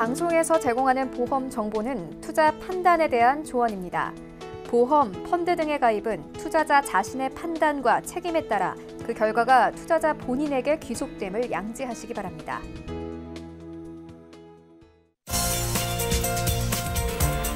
방송에서 제공하는 보험 정보는 투자 판단에 대한 조언입니다. 보험, 펀드 등의 가입은 투자자 자신의 판단과 책임에 따라 그 결과가 투자자 본인에게 귀속됨을 양지하시기 바랍니다.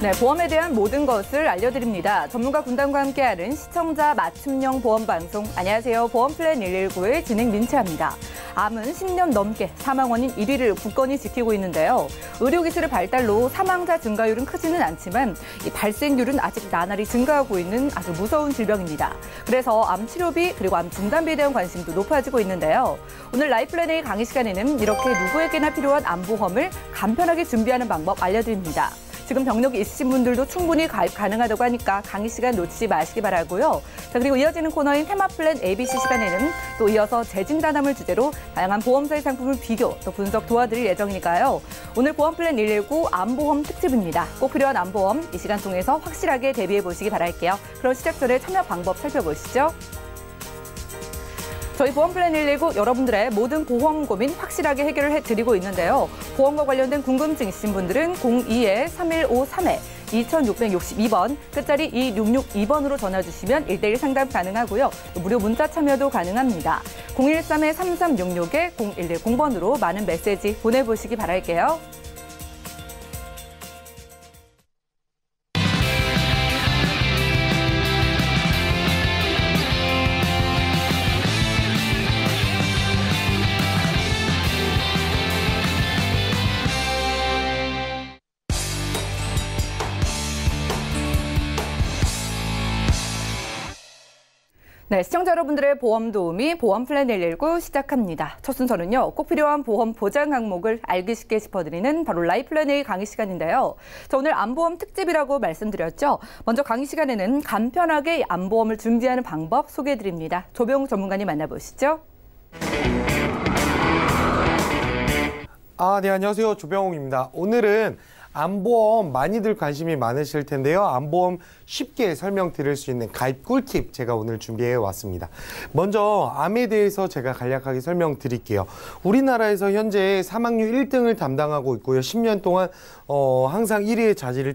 네, 보험에 대한 모든 것을 알려드립니다. 전문가 군단과 함께하는 시청자 맞춤형 보험 방송. 안녕하세요. 보험플랜 119의 진행 민채합니다. 암은 10년 넘게 사망 원인 1위를 굳건히 지키고 있는데요. 의료기술의 발달로 사망자 증가율은 크지는 않지만 이 발생률은 아직 나날이 증가하고 있는 아주 무서운 질병입니다. 그래서 암 치료비 그리고 암 진단비에 대한 관심도 높아지고 있는데요. 오늘 라이플랜 A 강의 시간에는 이렇게 누구에게나 필요한 암보험을 간편하게 준비하는 방법 알려드립니다. 지금 병력이 있으신 분들도 충분히 가입 가능하다고 하니까 강의 시간 놓치지 마시기 바라고요. 자, 그리고 이어지는 코너인 테마플랜 ABC 시간에는 또 이어서 재진단함을 주제로 다양한 보험사의 상품을 비교, 또 분석 도와드릴 예정이니까요. 오늘 보험플랜 119 암보험 특집입니다. 꼭 필요한 암보험 이 시간 통해서 확실하게 대비해 보시기 바랄게요. 그럼 시작 전에 참여 방법 살펴보시죠. 저희 보험플랜 119 여러분들의 모든 보험 고민 확실하게 해결을 해드리고 있는데요. 보험과 관련된 궁금증 있으신 분들은 02-3153-2662번 끝자리 2662번으로 전화 주시면 1:1 상담 가능하고요. 또 무료 문자 참여도 가능합니다. 013-3366-0110번으로 많은 메시지 보내보시기 바랄게요. 네, 시청자 여러분들의 보험 도우미 보험플랜 119 시작합니다. 첫 순서는요, 꼭 필요한 보험 보장 항목을 알기 쉽게 짚어드리는 바로 라이플랜 A 강의 시간인데요. 자, 오늘 암보험 특집이라고 말씀드렸죠. 먼저 강의 시간에는 간편하게 암보험을 준비하는 방법 소개해드립니다. 조병욱 전문가님 만나보시죠. 네, 안녕하세요. 조병욱입니다. 오늘은 암보험 많이들 관심이 많으실 텐데요. 암보험 쉽게 설명드릴 수 있는 가입 꿀팁 제가 오늘 준비해 왔습니다. 먼저 암에 대해서 제가 간략하게 설명드릴게요. 우리나라에서 현재 사망률 1등을 담당하고 있고요. 10년 동안 항상 1위의 자리를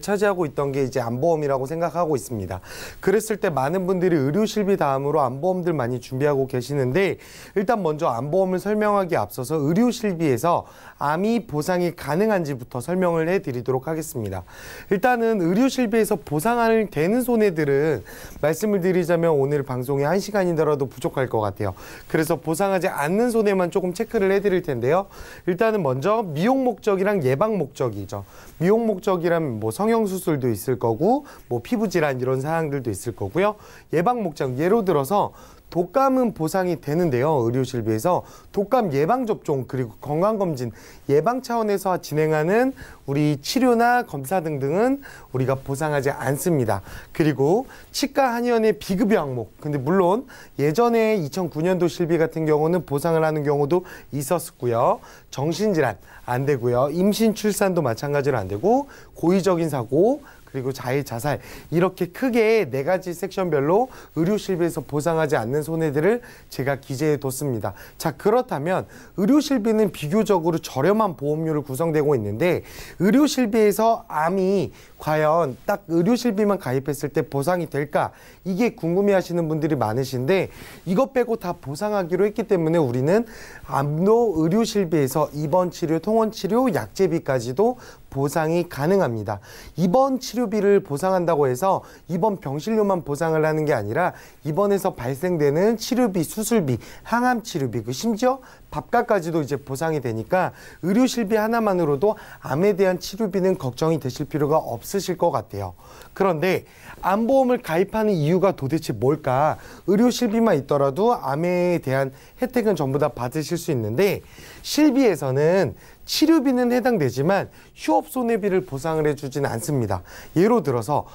차지하고 있던 게 이제 암보험이라고 생각하고 있습니다. 그랬을 때 많은 분들이 의료실비 다음으로 암보험들 많이 준비하고 계시는데, 일단 먼저 암보험을 설명하기에 앞서서 의료실비에서 암이 보상이 가능한지부터 설명을 해드리도록 하겠습니다. 일단은 의료실비에서 보상이 되는 손해들은 말씀을 드리자면 오늘 방송에 1시간이더라도 부족할 것 같아요. 그래서 보상하지 않는 손해만 조금 체크를 해드릴 텐데요. 일단은 먼저 미용 목적이랑 예방 목적이죠. 미용 목적이라면 뭐 성형수술도 있을 거고, 뭐 피부질환 이런 사항들도 있을 거고요. 예방 목적, 예로 들어서 독감은 보상이 되는데요. 의료실비에서 독감 예방접종 그리고 건강검진 예방 차원에서 진행하는 우리 치료나 검사 등등은 우리가 보상하지 않습니다. 그리고 치과 한의원의 비급여 항목, 근데 물론 예전에 2009년도 실비 같은 경우는 보상을 하는 경우도 있었고요. 정신질환 안 되고요. 임신 출산도 마찬가지로 안 되고, 고의적인 사고 그리고 자살, 이렇게 크게 4가지 섹션별로 의료실비에서 보상하지 않는 손해들을 제가 기재해 뒀습니다. 자, 그렇다면 의료실비는 비교적으로 저렴한 보험료로 구성되고 있는데, 의료실비에서 암이 과연 딱 의료실비만 가입했을 때 보상이 될까? 이게 궁금해하시는 분들이 많으신데, 이것 빼고 다 보상하기로 했기 때문에 우리는 암도 의료실비에서 입원 치료, 통원 치료, 약제비까지도 보상이 가능합니다. 입원 치료비를 보상한다고 해서 입원 병실료만 보상을 하는 게 아니라 입원에서 발생되는 치료비, 수술비, 항암 치료비, 심지어 밥값까지도 이제 보상이 되니까 의료실비 하나만으로도 암에 대한 치료비는 걱정이 되실 필요가 없으실 것 같아요. 그런데 암보험을 가입하는 이유가 도대체 뭘까? 의료실비만 있더라도 암에 대한 혜택은 전부 다 받으실 수 있는데, 실비에서는 치료비는 해당되지만 휴업 손해비를 보상을 해주지는 않습니다. 예로 들어서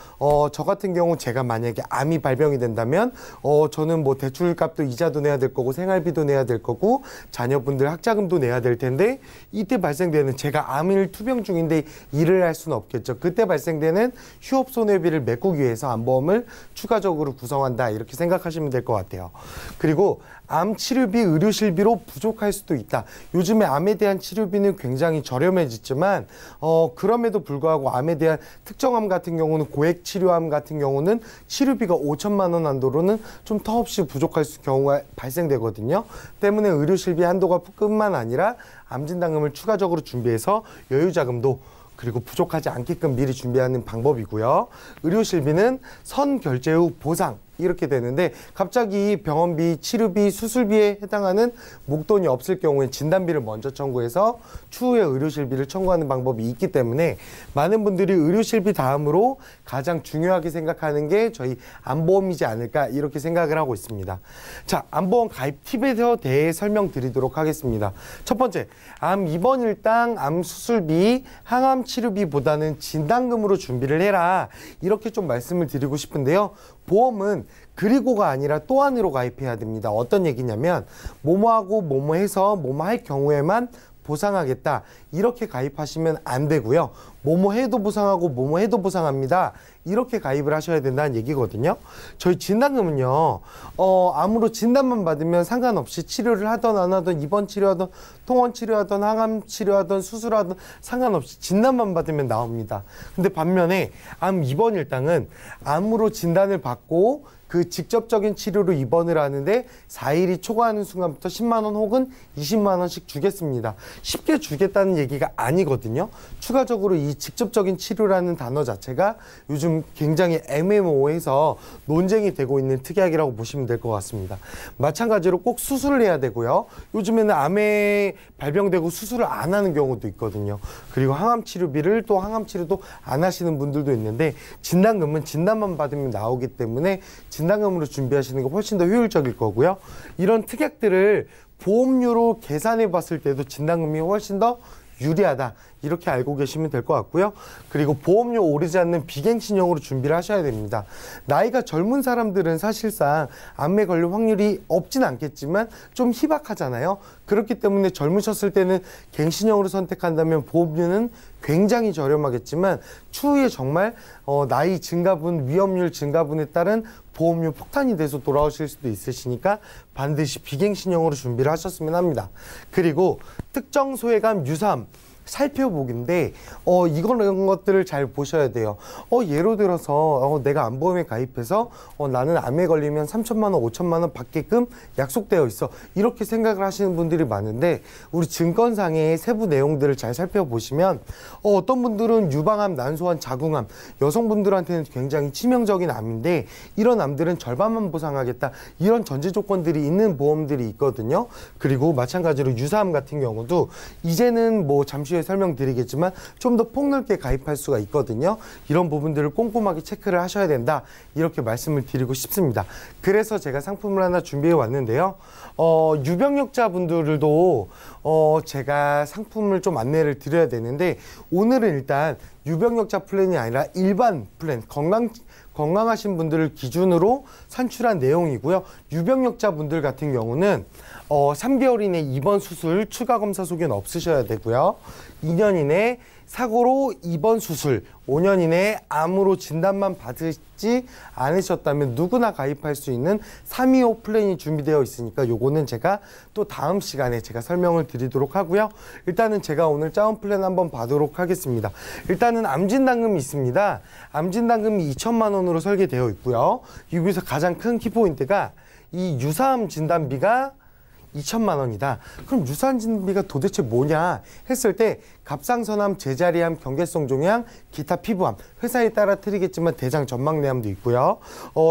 저 같은 경우 제가 만약에 암이 발병이 된다면 저는 뭐 대출값도 이자도 내야 될 거고 생활비도 내야 될 거고 자녀분들 학자금도 내야 될 텐데, 이때 발생되는, 제가 암을 투병 중인데 일을 할 수는 없겠죠. 그때 발생되는 휴업 손해비를 메꾸기 위해서 암보험을 추가적으로 구성한다, 이렇게 생각하시면 될 것 같아요. 그리고 암 치료비, 의료 실비로 부족할 수도 있다. 요즘에 암에 대한 치료비는 굉장히 저렴해졌지만 그럼에도 불구하고 암에 대한 특정암 같은 경우는 고액 치료암 같은 경우는 치료비가 5천만 원 한도로는 좀 터없이 부족할 경우가 발생되거든요. 때문에 의료 실비 한도가 뿐만 아니라 암 진단금을 추가적으로 준비해서 여유 자금도 그리고 부족하지 않게끔 미리 준비하는 방법이고요. 의료 실비는 선 결제 후 보상 이렇게 되는데 갑자기 병원비, 치료비, 수술비에 해당하는 목돈이 없을 경우에 진단비를 먼저 청구해서 추후에 의료실비를 청구하는 방법이 있기 때문에 많은 분들이 의료실비 다음으로 가장 중요하게 생각하는 게 저희 암보험이지 않을까 이렇게 생각을 하고 있습니다. 자, 암보험 가입 팁에 대해 설명드리도록 하겠습니다. 첫 번째, 암 입원 일당, 암 수술비, 항암 치료비보다는 진단금으로 준비를 해라. 이렇게 좀 말씀을 드리고 싶은데요. 보험은 그리고가 아니라 또 안으로 가입해야 됩니다. 어떤 얘기냐면 뭐뭐하고 뭐뭐해서 뭐뭐할 경우에만 보상하겠다. 이렇게 가입하시면 안 되고요. 뭐뭐해도 보상하고 뭐뭐해도 보상합니다. 이렇게 가입을 하셔야 된다는 얘기거든요. 저희 진단금은요. 암으로 진단만 받으면 상관없이 치료를 하던 안 하던 입원 치료하던 통원 치료하던 항암 치료하던 수술하던 상관없이 진단만 받으면 나옵니다. 근데 반면에 암 입원 일당은 암으로 진단을 받고 그 직접적인 치료로 입원을 하는데 4일이 초과하는 순간부터 10만 원 혹은 20만 원씩 주겠습니다. 쉽게 주겠다는 얘기가 아니거든요. 추가적으로 이 직접적인 치료라는 단어 자체가 요즘 굉장히 애매모호해서 논쟁이 되고 있는 특약이라고 보시면 될 것 같습니다. 마찬가지로 꼭 수술을 해야 되고요. 요즘에는 암에 발병되고 수술을 안 하는 경우도 있거든요. 그리고 항암 치료비를 또 항암 치료도 안 하시는 분들도 있는데 진단금은 진단만 받으면 나오기 때문에 진단금으로 준비하시는 게 훨씬 더 효율적일 거고요. 이런 특약들을 보험료로 계산해 봤을 때도 진단금이 훨씬 더 유리하다. 이렇게 알고 계시면 될 것 같고요. 그리고 보험료 오르지 않는 비갱신형으로 준비를 하셔야 됩니다. 나이가 젊은 사람들은 사실상 암에 걸릴 확률이 없진 않겠지만 좀 희박하잖아요. 그렇기 때문에 젊으셨을 때는 갱신형으로 선택한다면 보험료는 굉장히 저렴하겠지만 추후에 정말 나이 증가분, 위험률 증가분에 따른 보험료 폭탄이 돼서 돌아오실 수도 있으시니까 반드시 비갱신형으로 준비를 하셨으면 합니다. 그리고 특정 소외감, 유사암 살펴보기인데 이런 것들을 잘 보셔야 돼요. 예를 들어서 내가 암보험에 가입해서 나는 암에 걸리면 3천만 원, 5천만 원 받게끔 약속되어 있어. 이렇게 생각을 하시는 분들이 많은데 우리 증권상의 세부 내용들을 잘 살펴보시면 어떤 분들은 유방암, 난소암, 자궁암, 여성분들한테는 굉장히 치명적인 암인데 이런 암들은 절반만 보상하겠다. 이런 전제 조건들이 있는 보험들이 있거든요. 그리고 마찬가지로 유사암 같은 경우도 이제는 뭐 잠시 후에 설명드리겠지만 좀 더 폭넓게 가입할 수가 있거든요. 이런 부분들을 꼼꼼하게 체크를 하셔야 된다. 이렇게 말씀을 드리고 싶습니다. 그래서 제가 상품을 하나 준비해 왔는데요. 유병력자분들도 제가 상품을 좀 안내를 드려야 되는데 오늘은 일단 유병력자 플랜이 아니라 일반 플랜, 건강하신 분들을 기준으로 산출한 내용이고요. 유병력자 분들 같은 경우는 3개월 이내 입원 수술 추가 검사 소견 없으셔야 되고요. 2년 이내 사고로 입원 수술, 5년 이내에 암으로 진단만 받지 않으셨다면 누구나 가입할 수 있는 325 플랜이 준비되어 있으니까 요거는 제가 또 다음 시간에 제가 설명을 드리도록 하고요. 일단은 제가 오늘 짜온 플랜 한번 봐도록 하겠습니다. 일단은 암진단금이 있습니다. 암진단금이 2천만 원으로 설계되어 있고요. 여기서 가장 큰 키포인트가 이 유사암 진단비가 2천만 원이다. 그럼 유사암 진단비가 도대체 뭐냐 했을 때 갑상선암, 제자리암, 경계성 종양, 기타 피부암, 회사에 따라 틀리겠지만 대장 전막내암도 있고요.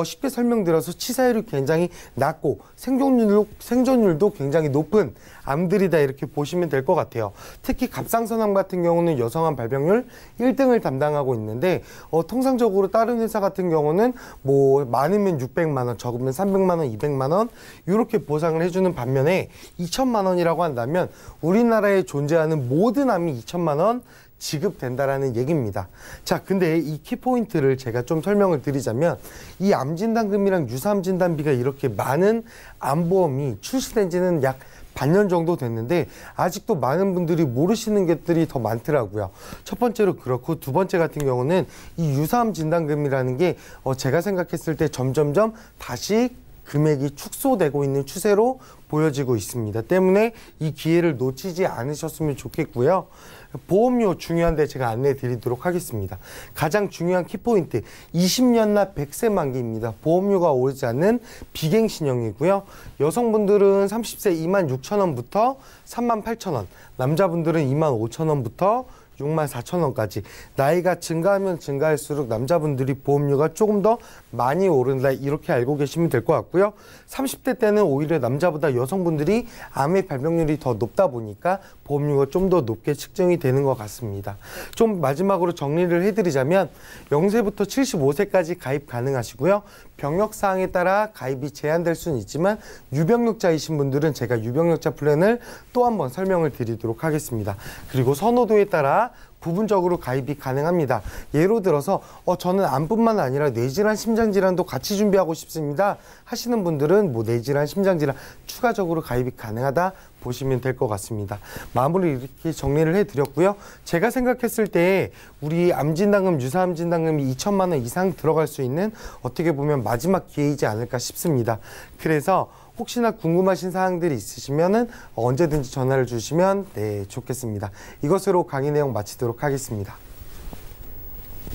쉽게 설명드려서 치사율이 굉장히 낮고 생존율도 굉장히 높은 암들이다 이렇게 보시면 될 것 같아요. 특히 갑상선암 같은 경우는 여성암 발병률 1등을 담당하고 있는데 통상적으로 다른 회사 같은 경우는 뭐 많으면 600만 원, 적으면 300만 원, 200만 원 이렇게 보상을 해주는 반면에 2천만 원이라고 한다면 우리나라에 존재하는 모든 암이 2천만 원 지급된다라는 얘기입니다. 자, 근데 이 키포인트를 제가 좀 설명을 드리자면 이 암진단금이랑 유사암 진단비가 이렇게 많은 암보험이 출시된 지는 약 반년 정도 됐는데 아직도 많은 분들이 모르시는 것들이 더 많더라고요. 첫 번째로 그렇고 두 번째 같은 경우는 이 유사암 진단금이라는 게 제가 생각했을 때 점점점 다시 금액이 축소되고 있는 추세로 보여지고 있습니다. 때문에 이 기회를 놓치지 않으셨으면 좋겠고요. 보험료 중요한데 제가 안내해 드리도록 하겠습니다. 가장 중요한 키포인트 20년나 100세 만기입니다. 보험료가 오르지 않는 비갱신형이고요. 여성분들은 30세 26,000원부터 38,000원, 남자분들은 25,000원부터 64,000원까지 나이가 증가하면 증가할수록 남자분들이 보험료가 조금 더 많이 오른다 이렇게 알고 계시면 될 것 같고요. 30대 때는 오히려 남자보다 여성분들이 암의 발병률이 더 높다 보니까 보험료가 좀 더 높게 측정이 되는 것 같습니다. 좀 마지막으로 정리를 해드리자면 0세부터 75세까지 가입 가능하시고요. 병역사항에 따라 가입이 제한될 수는 있지만 유병력자이신 분들은 제가 유병력자 플랜을 또 한번 설명을 드리도록 하겠습니다. 그리고 선호도에 따라 부분적으로 가입이 가능합니다. 예로 들어서 저는 암뿐만 아니라 뇌질환, 심장질환도 같이 준비하고 싶습니다 하시는 분들은 뭐 뇌질환, 심장질환 추가적으로 가입이 가능하다 보시면 될 것 같습니다. 마무리 이렇게 정리를 해드렸고요. 제가 생각했을 때 우리 암진단금, 유사암진단금이 2천만 원 이상 들어갈 수 있는 어떻게 보면 마지막 기회이지 않을까 싶습니다. 그래서 혹시나 궁금하신 사항들이 있으시면 언제든지 전화를 주시면 좋겠습니다. 이것으로 강의 내용 마치도록 하겠습니다.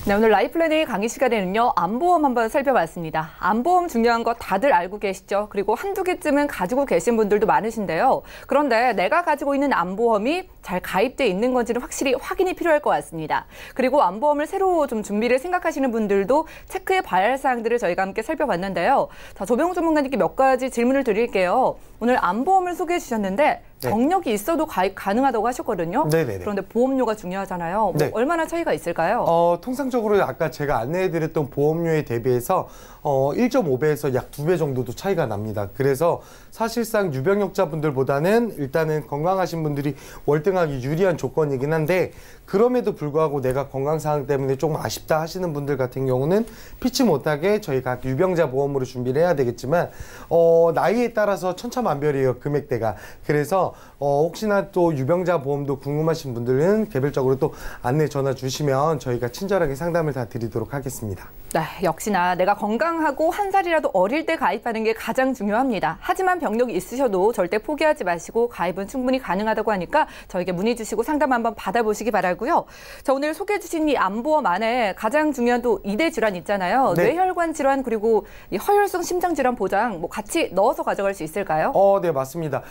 네, 오늘 라이플랜의 강의 시간에는요, 암보험 한번 살펴봤습니다. 암보험 중요한 거 다들 알고 계시죠? 그리고 한두 개쯤은 가지고 계신 분들도 많으신데요. 그런데 내가 가지고 있는 암보험이 잘 가입돼 있는 건지는 확실히 확인이 필요할 것 같습니다. 그리고 암보험을 새로 좀 준비를 생각하시는 분들도 체크해 봐야 할 사항들을 저희가 함께 살펴봤는데요. 자, 조병욱 전문가님께 몇 가지 질문을 드릴게요. 오늘 암보험을 소개해 주셨는데 경력이 있어도 가입 가능하다고 하셨거든요. 네네네. 그런데 보험료가 중요하잖아요. 네. 얼마나 차이가 있을까요? 통상적으로 아까 제가 안내해드렸던 보험료에 대비해서 1.5배에서 약 2배 정도도 차이가 납니다. 그래서 사실상 유병력자분들보다는 일단은 건강하신 분들이 월등하게 유리한 조건이긴 한데 그럼에도 불구하고 내가 건강사항 때문에 조금 아쉽다 하시는 분들 같은 경우는 피치 못하게 저희가 유병자 보험으로 준비를 해야 되겠지만 나이에 따라서 천차만별이에요, 금액대가. 그래서 혹시나 또 유병자 보험도 궁금하신 분들은 개별적으로 또 안내 전화 주시면 저희가 친절하게 상담을 다 드리도록 하겠습니다. 네, 역시나 내가 건강하고 한 살이라도 어릴 때 가입하는 게 가장 중요합니다. 하지만 병력이 있으셔도 절대 포기하지 마시고 가입은 충분히 가능하다고 하니까 저에게 문의 주시고 상담 한번 받아보시기 바라고요. 자, 오늘 소개해 주신 이 암보험 안에 가장 중요한 또 2대 질환 있잖아요. 네. 뇌혈관 질환 그리고 이 허혈성 심장 질환 보장 뭐 같이 넣어서 가져갈 수 있을까요? 네, 맞습니다.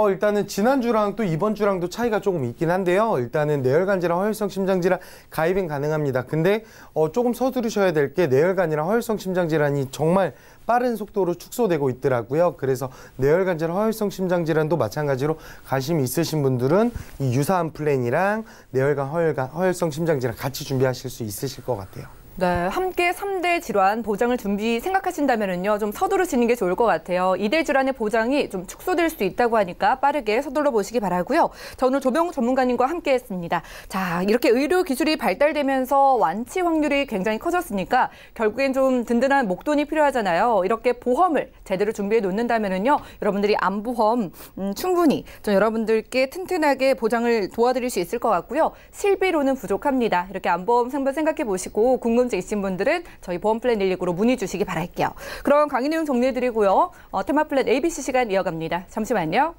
일단은 지난주랑 또 이번 주랑도 차이가 조금 있긴 한데요. 일단은 뇌혈관 질환, 허혈성 심장 질환 가입은 가능합니다. 근데 조금 서두르셔야 될 게 뇌혈관이랑 허혈성 심장 질환이 정말 빠른 속도로 축소되고 있더라고요. 그래서 뇌혈관 질환, 허혈성 심장 질환도 마찬가지로 관심이 있으신 분들은 이 유사암 플랜이랑 뇌혈관, 허혈성 심장 질환 같이 준비하실 수 있으실 것 같아요. 네, 함께 3대 질환 보장을 생각하신다면요, 좀 서두르시는 게 좋을 것 같아요. 2대 질환의 보장이 좀 축소될 수 있다고 하니까 빠르게 서둘러 보시기 바라고요. 자, 오늘 조병욱 전문가님과 함께 했습니다. 자, 이렇게 의료 기술이 발달되면서 완치 확률이 굉장히 커졌으니까 결국엔 좀 든든한 목돈이 필요하잖아요. 이렇게 보험을 제대로 준비해 놓는다면요, 여러분들이 암보험 충분히 좀 여러분들께 튼튼하게 보장을 도와드릴 수 있을 것 같고요. 실비로는 부족합니다. 이렇게 암보험 한번 생각해 보시고 궁금증 있으신 분들은 저희 보험플랜 119로 문의 주시기 바랄게요. 그럼 강의 내용 정리해드리고요. 테마플랜 ABC 시간 이어갑니다. 잠시만요.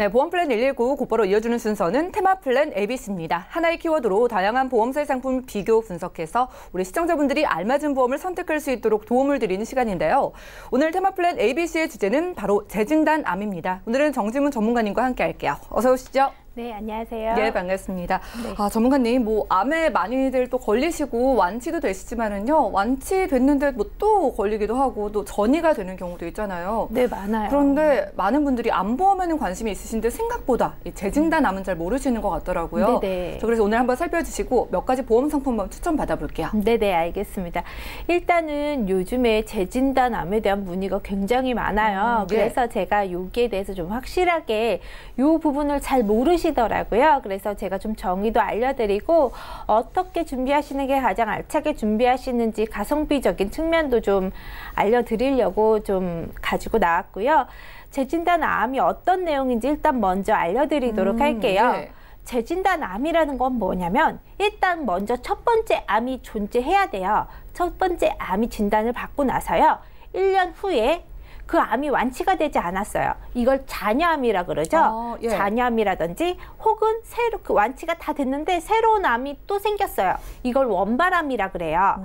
네, 보험플랜 119 곧바로 이어주는 순서는 테마플랜 ABC입니다. 하나의 키워드로 다양한 보험사의 상품 비교 분석해서 우리 시청자분들이 알맞은 보험을 선택할 수 있도록 도움을 드리는 시간인데요. 오늘 테마플랜 ABC의 주제는 바로 재진단암입니다. 오늘은 정지문 전문가님과 함께 할게요. 어서 오시죠. 네, 안녕하세요. 네, 반갑습니다. 네. 전문가님, 암에 많이들 또 걸리시고 완치도 되시지만은요, 완치됐는데 또 걸리기도 하고 또 전이가 되는 경우도 있잖아요. 네, 많아요. 그런데 많은 분들이 암보험에는 관심이 있으신데 생각보다 이 재진단암은 잘 모르시는 것 같더라고요. 네네. 그래서 오늘 한번 살펴주시고 몇 가지 보험 상품만 추천 받아볼게요. 네네, 알겠습니다. 일단은 요즘에 재진단암에 대한 문의가 굉장히 많아요. 네. 그래서 제가 여기에 대해서 좀 확실하게 이 부분을 잘 모르시더라고요. 그래서 제가 좀 정의도 알려드리고 어떻게 준비하시는 게 가장 알차게 준비하시는지 가성비적인 측면도 좀 알려드리려고 좀 가지고 나왔고요. 재진단암이 어떤 내용인지 일단 먼저 알려드리도록 할게요. 네. 재진단암이라는 건 뭐냐면 일단 먼저 첫 번째 암이 존재해야 돼요. 첫 번째 암이 진단을 받고 나서요. 1년 후에 그 암이 완치가 되지 않았어요. 이걸 잔여암이라 그러죠. 예. 잔여암이라든지 혹은 새로 그 완치가 다 됐는데 새로운 암이 또 생겼어요. 이걸 원발암이라 그래요.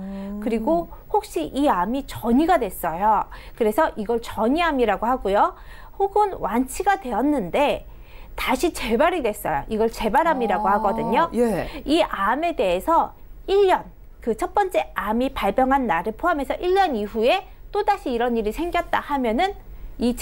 그리고 혹시 이 암이 전이가 됐어요. 그래서 이걸 전이암이라고 하고요. 혹은 완치가 되었는데 다시 재발이 됐어요. 이걸 재발암이라고 하거든요. 예. 이 암에 대해서 1년, 그 첫 번째 암이 발병한 날을 포함해서 1년 이후에 또다시 이런 일이 생겼다 하면은 이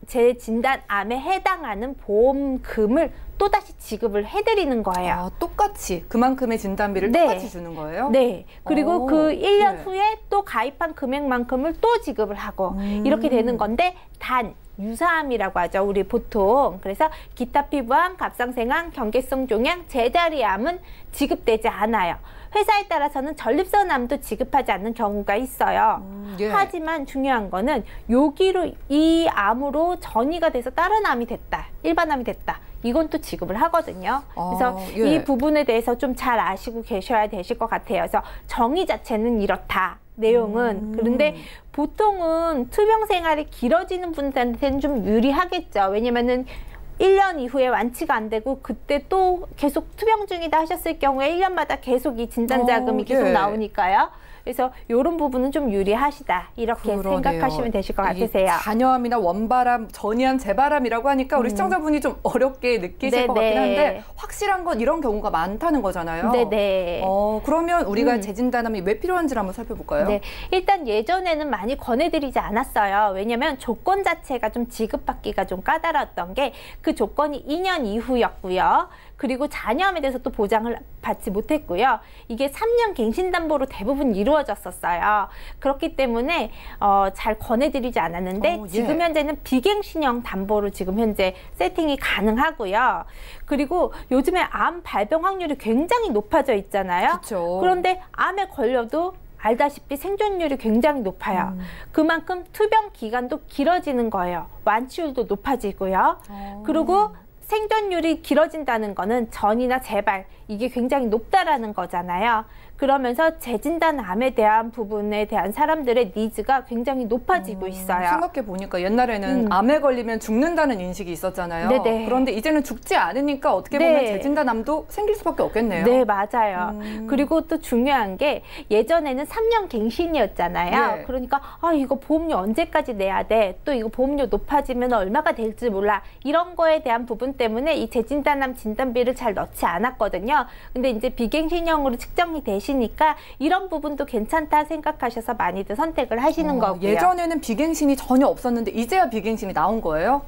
재진단암에 해당하는 보험금을 또다시 지급을 해드리는 거예요. 똑같이 그만큼의 진단비를 네. 똑같이 주는 거예요? 네. 그리고 그 1년 네. 후에 또 가입한 금액만큼을 또 지급을 하고 이렇게 되는 건데 단 유사암이라고 하죠. 우리 보통. 그래서 기타 피부암, 갑상생암, 경계성 종양, 제자리암은 지급되지 않아요. 회사에 따라서는 전립선암도 지급하지 않는 경우가 있어요. 예. 하지만 중요한 거는 여기로 이 암으로 전이가 돼서 다른 암이 됐다. 일반암이 됐다. 이건 또 지급을 하거든요. 그래서 예. 이 부분에 대해서 좀 잘 아시고 계셔야 되실 것 같아요. 그래서 정의 자체는 이렇다. 내용은. 그런데 보통은 투병 생활이 길어지는 분들한테는 좀 유리하겠죠. 왜냐면은 1년 이후에 완치가 안 되고 그때 또 계속 투병 중이다 하셨을 경우에 1년마다 계속 이 진단자금이 계속 예. 나오니까요. 그래서 이런 부분은 좀 유리하시다. 이렇게 그러네요. 생각하시면 되실 것 이게 같으세요. 잔여암이나 원발암, 전이암, 재발암이라고 하니까 우리 시청자분이 좀 어렵게 느끼실 것 같긴 한데 확실한 건 이런 경우가 많다는 거잖아요. 네네. 그러면 우리가 재진단암이 왜 필요한지를 한번 살펴볼까요? 네, 일단 예전에는 많이 권해드리지 않았어요. 왜냐하면 조건 자체가 좀 지급받기가 좀 까다로웠던 게 그 조건이 2년 이후였고요. 그리고 잔여암에 대해서 또 보장을 받지 못했고요. 이게 3년 갱신담보로 대부분 이루어졌었어요. 그렇기 때문에 잘 권해드리지 않았는데 예. 지금 현재는 비갱신형 담보로 지금 현재 세팅이 가능하고요. 그리고 요즘에 암 발병 확률이 굉장히 높아져 있잖아요. 그렇죠. 그런데 암에 걸려도 알다시피 생존율이 굉장히 높아요. 그만큼 투병 기간도 길어지는 거예요. 완치율도 높아지고요. 그리고 생존율이 길어진다는 거는 전이나 재발 이게 굉장히 높다라는 거잖아요. 그러면서 재진단암에 대한 부분에 대한 사람들의 니즈가 굉장히 높아지고 있어요. 생각해 보니까 옛날에는 암에 걸리면 죽는다는 인식이 있었잖아요. 네네. 그런데 이제는 죽지 않으니까 어떻게 네. 보면 재진단암도 생길 수밖에 없겠네요. 네, 맞아요. 그리고 또 중요한 게 예전에는 3년 갱신이었잖아요. 예. 그러니까 이거 보험료 언제까지 내야 돼? 또 이거 보험료 높아지면 얼마가 될지 몰라. 이런 거에 대한 부분 때문에 이 재진단암 진단비를 잘 넣지 않았거든요. 근데 이제 비갱신형으로 측정이 되시니까 이런 부분도 괜찮다 생각하셔서 많이들 선택을 하시는 거고요. 예전에는 비갱신이 전혀 없었는데 이제야 비갱신이 나온 거예요?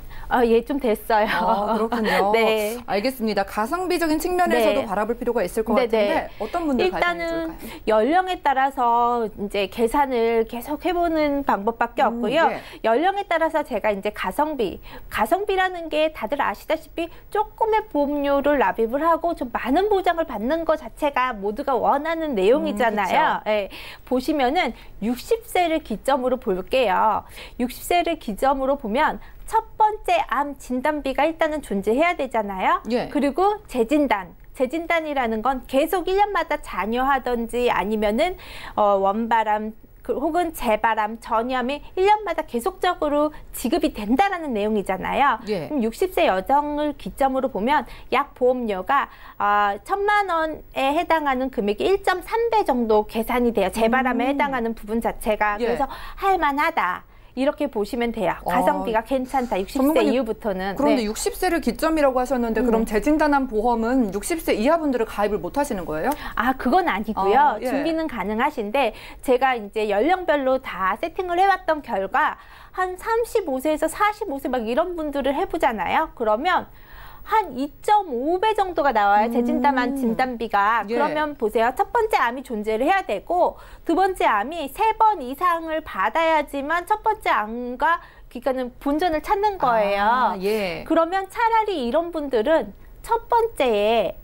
예, 좀 됐어요. 그렇군요. 네. 알겠습니다. 가성비적인 측면에서도 네. 바라볼 필요가 있을 것 네네. 같은데 어떤 분들 가입하는 게 일단은 좋을까요? 연령에 따라서 이제 계산을 계속 해보는 방법밖에 없고요. 네. 연령에 따라서 제가 이제 가성비라는 게 다들 아시다시피 조금의 보험료를 납입을 하고 좀 많은 보장을 받는 것 자체가 모두가 원하는 내용이잖아요. 예, 보시면은 60세를 기점으로 볼게요. 60세를 기점으로 보면 첫 번째 암 진단비가 일단은 존재해야 되잖아요. 예. 그리고 재진단이라는 건 계속 1년마다 잔여하든지 아니면은 원발암 혹은 재발암, 전염이 1년마다 계속적으로 지급이 된다라는 내용이잖아요. 예. 그럼 60세 여성을 기점으로 보면 약 보험료가 1,000만 원에 해당하는 금액이 1.3배 정도 계산이 돼요. 재발암에 해당하는 부분 자체가. 예. 그래서 할만하다. 이렇게 보시면 돼요. 가성비가 괜찮다. 60세 전문가님, 이후부터는. 그런데 네. 60세를 기점이라고 하셨는데 그럼 재진단암 보험은 60세 이하 분들을 가입을 못 하시는 거예요? 그건 아니고요. 예. 준비는 가능하신데 제가 이제 연령별로 다 세팅을 해왔던 결과 한 35세에서 45세 막 이런 분들을 해보잖아요. 그러면 한 2.5배 정도가 나와요. 재진단암 진단비가. 예. 그러면 보세요. 첫 번째 암이 존재를 해야 되고 두 번째 암이 3번 이상을 받아야지만 첫 번째 암과 그러니까는 본전을 찾는 거예요. 예. 그러면 차라리 이런 분들은 첫 번째에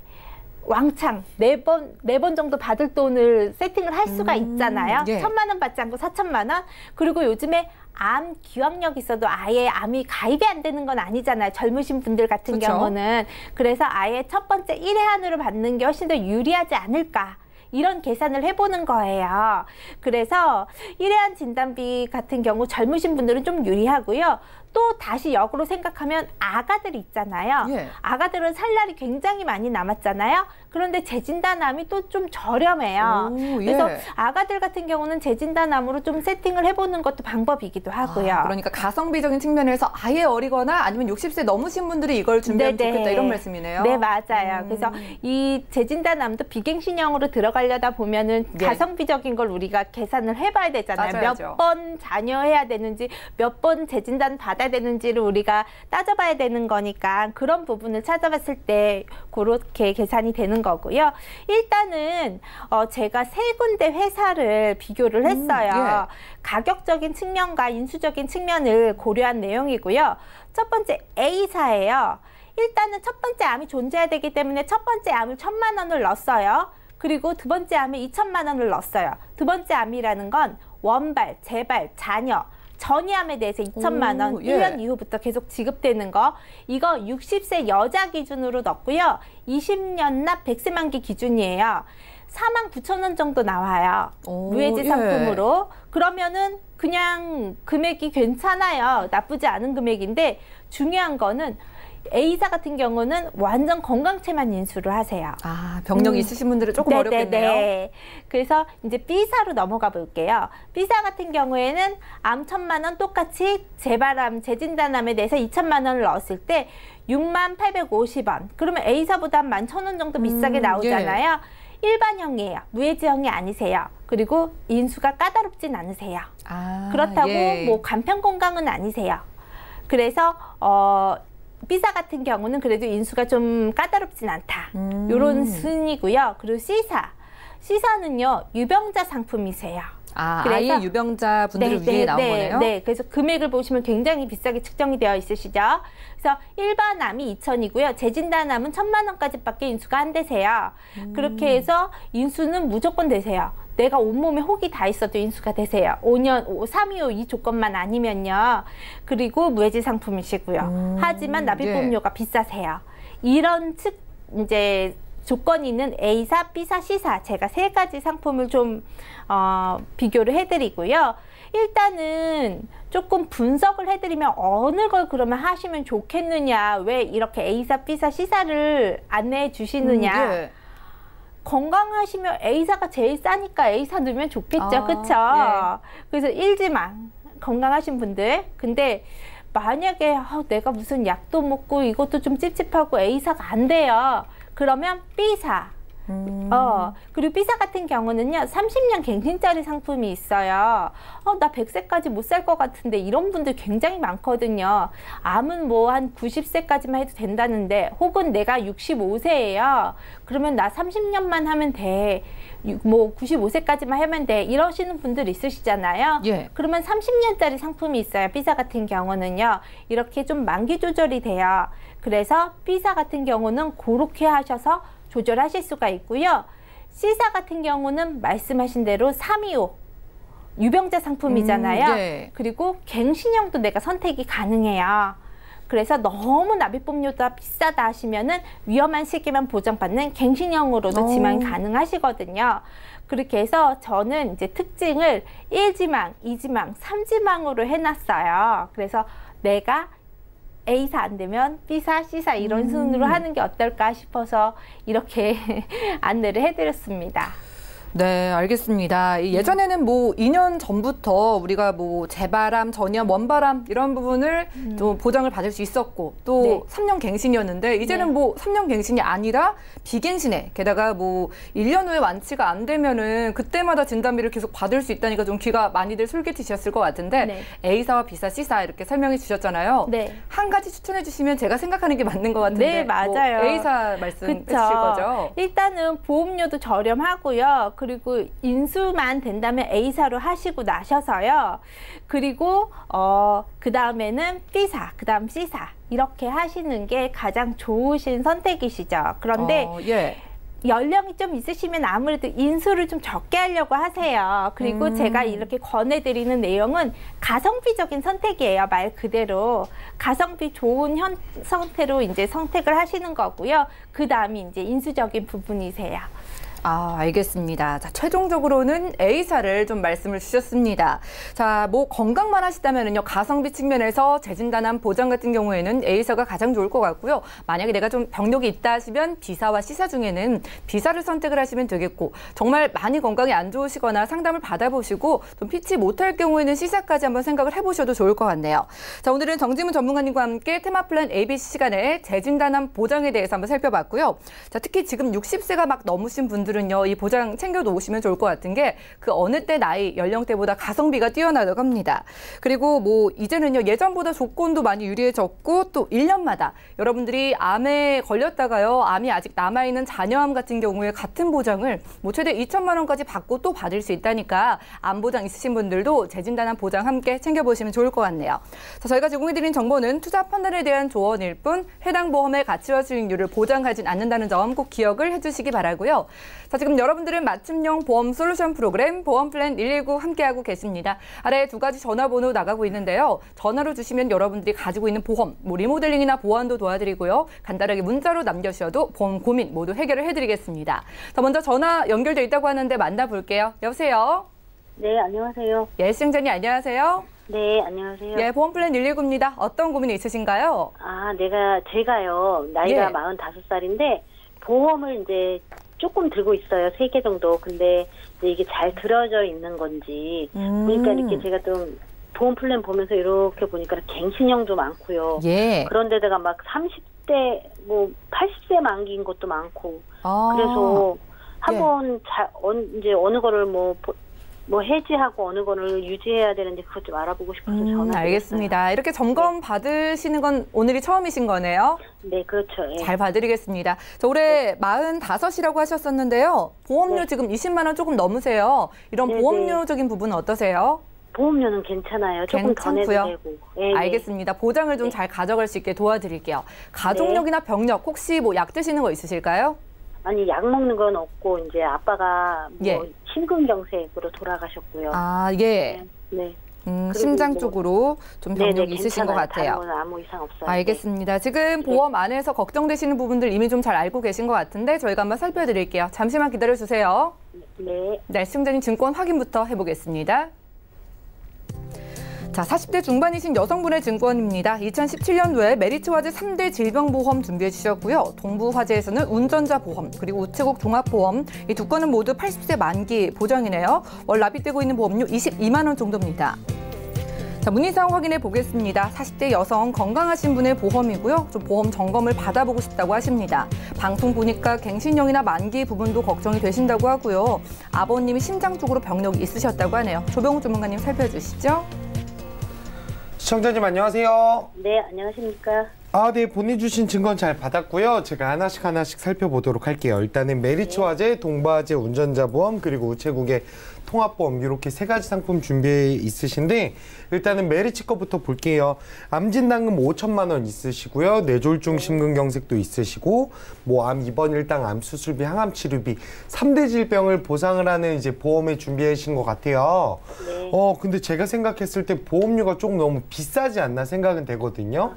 왕창 4번 정도 받을 돈을 세팅을 할 수가 있잖아요. 예. 1,000만 원 받지 않고 4,000만 원. 그리고 요즘에 암 기왕력 있어도 아예 암이 가입이 안 되는 건 아니잖아요. 젊으신 분들 같은 그쵸? 경우는. 그래서 아예 첫 번째 1회한으로 받는 게 훨씬 더 유리하지 않을까. 이런 계산을 해보는 거예요. 그래서 1회한 진단비 같은 경우 젊으신 분들은 좀 유리하고요. 또 다시 역으로 생각하면 아가들 있잖아요. 예. 아가들은 살 날이 굉장히 많이 남았잖아요. 그런데 재진단암이 또 좀 저렴해요. 오, 예. 그래서 아가들 같은 경우는 재진단암으로 좀 세팅을 해보는 것도 방법이기도 하고요. 그러니까 가성비적인 측면에서 아예 어리거나 아니면 60세 넘으신 분들이 이걸 준비하면 네네. 좋겠다 이런 말씀이네요. 네, 맞아요. 그래서 이 재진단암도 비갱신형으로 들어가려다 보면은 예. 가성비적인 걸 우리가 계산을 해봐야 되잖아요. 따져야죠. 몇 번 잔여해야 되는지, 몇 번 재진단 받아야 되는지를 우리가 따져봐야 되는 거니까 그런 부분을 찾아봤을 때 그렇게 계산이 되는 거고요. 일단은 제가 3군데 회사를 비교를 했어요. 예. 가격적인 측면과 인수적인 측면을 고려한 내용이고요. 첫 번째 A사예요. 일단은 첫 번째 암이 존재해야 되기 때문에 첫 번째 암을 1,000만 원을 넣었어요. 그리고 두 번째 암에 2,000만 원을 넣었어요. 두 번째 암이라는 건 원발, 재발, 잔여, 전이암에 대해서 2,000만 원, 예. 1년 이후부터 계속 지급되는 거. 이거 60세 여자 기준으로 넣고요. 20년 납 100세 만기 기준이에요. 49,000원 정도 나와요. 오, 무해지 예. 상품으로. 그러면은 그냥 금액이 괜찮아요. 나쁘지 않은 금액인데 중요한 거는 A사 같은 경우는 완전 건강체만 인수를 하세요. 병력이 있으신 분들은 조금 어렵겠네요. 네네네. 그래서 이제 B사로 넘어가 볼게요. B사 같은 경우에는 암 1,000만 원 똑같이 재발암, 재진단암에 대해서 2,000만 원을 넣었을 때 6850원. 그러면 A사보다 11,000원 정도 비싸게 나오잖아요. 일반형이에요. 무해지형이 아니세요. 그리고 인수가 까다롭진 않으세요. 그렇다고 예. 뭐 간편 건강은 아니세요. 그래서 B사 같은 경우는 그래도 인수가 좀 까다롭진 않다. 이런 순이고요. 그리고 C사는요 유병자 상품이세요. 아예 유병자 분들을 위해 나온 거네요? 네, 그래서 금액을 보시면 굉장히 비싸게 측정이 되어 있으시죠. 그래서 일반 암이 2,000이고요. 재진단암은 1,000만 원까지밖에 인수가 안 되세요. 그렇게 해서 인수는 무조건 되세요. 내가 온몸에 혹이 다 있어도 인수가 되세요. 5년, 325 이 조건만 아니면요. 그리고 무해지 상품이시고요. 하지만 납입보험료가 비싸세요. 이런 이제 조건이 있는 A사, B사, C사 제가 3가지 상품을 좀 비교를 해드리고요. 일단은 조금 분석을 해드리면 어느 걸 그러면 하시면 좋겠느냐, 왜 이렇게 A사, B사, C사를 안내해 주시느냐. 예. 건강하시면 A사가 제일 싸니까 A사 넣으면 좋겠죠. 그쵸? 예. 그래서 일지마 건강하신 분들. 근데 만약에 내가 무슨 약도 먹고 이것도 좀 찝찝하고 A사가 안 돼요. 그러면 B사. 그리고 B사 같은 경우는요, 30년 갱신짜리 상품이 있어요. 나 100세까지 못 살 것 같은데 이런 분들 굉장히 많거든요. 암은 뭐 한 90세까지만 해도 된다는데, 혹은 내가 65세예요. 그러면 나 30년만 하면 돼. 뭐 95세까지만 하면 돼. 이러시는 분들 있으시잖아요. 예. 그러면 30년짜리 상품이 있어요. B사 같은 경우는요. 이렇게 좀 만기 조절이 돼요. 그래서 B사 같은 경우는 그렇게 하셔서 조절하실 수가 있고요. C사 같은 경우는 말씀하신 대로 325 유병자 상품이잖아요. 네. 그리고 갱신형도 내가 선택이 가능해요. 그래서 너무 납입보험료가 비싸다 하시면은 위험한 시기만 보장받는 갱신형으로도 지망이 가능하시거든요. 그렇게 해서 저는 이제 특징을 1지망, 2지망, 3지망으로 해놨어요. 그래서 내가 A사 안 되면 B사, C사 이런 순으로 하는 게 어떨까 싶어서 이렇게 안내를 해드렸습니다. 네, 알겠습니다. 예전에는 뭐 2년 전부터 우리가 뭐 재바람, 전염, 원바람 이런 부분을 또 보장을 받을 수 있었고 또 네. 3년 갱신이었는데 이제는 네. 뭐 3년 갱신이 아니라 비갱신에 게다가 뭐 1년 후에 완치가 안 되면은 그때마다 진단비를 계속 받을 수 있다니까 좀 귀가 많이들 솔깃해지셨을 것 같은데 네. A사와 B사, C사 이렇게 설명해 주셨잖아요. 네. 한 가지 추천해 주시면 제가 생각하는 게 맞는 것 같은데 네, 맞아요. 뭐 A사 말씀해 그쵸. 주실 거죠? 일단은 보험료도 저렴하고요. 그리고 인수만 된다면 A사로 하시고 나셔서요. 그리고 그 다음에는 B사, 그 다음 C사 이렇게 하시는 게 가장 좋으신 선택이시죠. 그런데 예. 연령이 좀 있으시면 아무래도 인수를 좀 적게 하려고 하세요. 그리고 제가 이렇게 권해드리는 내용은 가성비적인 선택이에요. 말 그대로 가성비 좋은 상태로 이제 선택을 하시는 거고요. 그 다음이 이제 인수적인 부분이세요. 아, 알겠습니다. 자, 최종적으로는 A사를 좀 말씀을 주셨습니다. 자, 뭐 건강만 하시다면은요, 가성비 측면에서 재진단한 보장 같은 경우에는 A사가 가장 좋을 것 같고요. 만약에 내가 좀 병력이 있다 하시면 B사와 C사 중에는 B사를 선택을 하시면 되겠고, 정말 많이 건강이 안 좋으시거나 상담을 받아보시고 좀 피치 못할 경우에는 C사까지 한번 생각을 해보셔도 좋을 것 같네요. 자, 오늘은 정지문 전문가님과 함께 테마플랜 ABC 시간에 재진단한 보장에 대해서 한번 살펴봤고요. 자, 특히 지금 60세가 막 넘으신 분들은요, 이 보장 챙겨 놓으시면 좋을 것 같은 게 그 어느 때 나이 연령대보다 가성비가 뛰어나다고 합니다. 그리고 뭐 이제는요, 예전보다 조건도 많이 유리해졌고 또 1년마다 여러분들이 암에 걸렸다가요, 암이 아직 남아있는 잔여암 같은 경우에 같은 보장을 뭐 최대 2천만 원까지 받고 또 받을 수 있다니까 암 보장 있으신 분들도 재진단한 보장 함께 챙겨보시면 좋을 것 같네요. 자, 저희가 제공해드린 정보는 투자 판단에 대한 조언일 뿐 해당 보험의 가치와 수익률을 보장하진 않는다는 점 꼭 기억을 해주시기 바라고요. 자, 지금 여러분들은 맞춤형 보험 솔루션 프로그램 보험플랜 119 함께하고 계십니다. 아래 두 가지 전화번호 나가고 있는데요. 전화로 주시면 여러분들이 가지고 있는 보험, 뭐 리모델링이나 보완도 도와드리고요. 간단하게 문자로 남겨주셔도 보험 고민 모두 해결을 해드리겠습니다. 자, 먼저 전화 연결돼 있다고 하는데 만나볼게요. 여보세요? 네, 안녕하세요. 예, 시청자님 안녕하세요. 네, 안녕하세요. 예, 보험플랜 119입니다. 어떤 고민이 있으신가요? 아, 제가요, 나이가 예. 45살인데, 보험을 이제 조금 들고 있어요. 3개 정도. 근데 이제 이게 잘 들어져 있는 건지, 보니까 이렇게 제가 좀 보험 플랜 보면서 이렇게 보니까 갱신형도 많고요. 예. 그런데다가 막 30대, 뭐 80세 만기인 것도 많고, 아, 그래서 예. 한번 이제 어느 거를 뭐 해지하고 어느 거를 유지해야 되는지 그것 좀 알아보고 싶어서 전화드렸어요. 알겠습니다. 이렇게 점검 받으시는 건 오늘이 처음이신 거네요? 네, 그렇죠. 예. 잘 봐드리겠습니다. 자, 올해 45이라고 하셨었는데요. 보험료 네. 지금 20만 원 조금 넘으세요. 이런 네네. 보험료적인 부분은 어떠세요? 보험료는 괜찮아요. 조금 더 내도 괜찮고요. 되고. 예, 알겠습니다. 보장을 좀 네. 잘 가져갈 수 있게 도와드릴게요. 가족력이나 병력 혹시 뭐 약 드시는 거 있으실까요? 아니, 약 먹는 건 없고 이제 아빠가 뭐 예. 심근경색으로 돌아가셨고요. 아, 예. 네. 심장 뭐- 쪽으로 좀 병력이 있으신 것 괜찮아요. 같아요. 다른 건 아무 이상 없어요. 알겠습니다. 지금 보험 안에서 걱정되시는 부분들 이미 좀 잘 알고 계신 것 같은데 저희가 한번 살펴드릴게요. 잠시만 기다려주세요. 네. 네, 시청자님 증권 확인부터 해보겠습니다. 자, 40대 중반이신 여성분의 증권입니다. 2017년도에 메리츠화재 3대 질병보험 준비해 주셨고요. 동부화재에서는 운전자 보험, 그리고 우체국 종합보험, 이 두 건은 모두 80세 만기 보장이네요. 월 납입되고 있는 보험료 22만 원 정도입니다. 자, 문의사항 확인해 보겠습니다. 40대 여성 건강하신 분의 보험이고요. 좀 보험 점검을 받아보고 싶다고 하십니다. 방송 보니까 갱신형이나 만기 부분도 걱정이 되신다고 하고요. 아버님이 심장 쪽으로 병력이 있으셨다고 하네요. 조병우 전문가님 살펴주시죠. 시청자님 안녕하세요. 네, 안녕하십니까? 아, 네, 보내주신 증권 잘 받았고요. 제가 하나씩 살펴보도록 할게요. 일단은 메리츠화재, 동부화재 운전자 보험, 그리고 우체국의 통합보험 이렇게 세 가지 상품 준비해 있으신데 일단은 메리츠 거부터 볼게요. 암진단금 5천만 원 있으시고요. 뇌졸중 심근경색도 있으시고 뭐 암 입원 일당 암 수술비 항암 치료비 3대 질병을 보상을 하는 이제 보험에 준비하신 것 같아요. 네. 근데 제가 생각했을 때 보험료가 조금 너무 비싸지 않나 생각은 되거든요.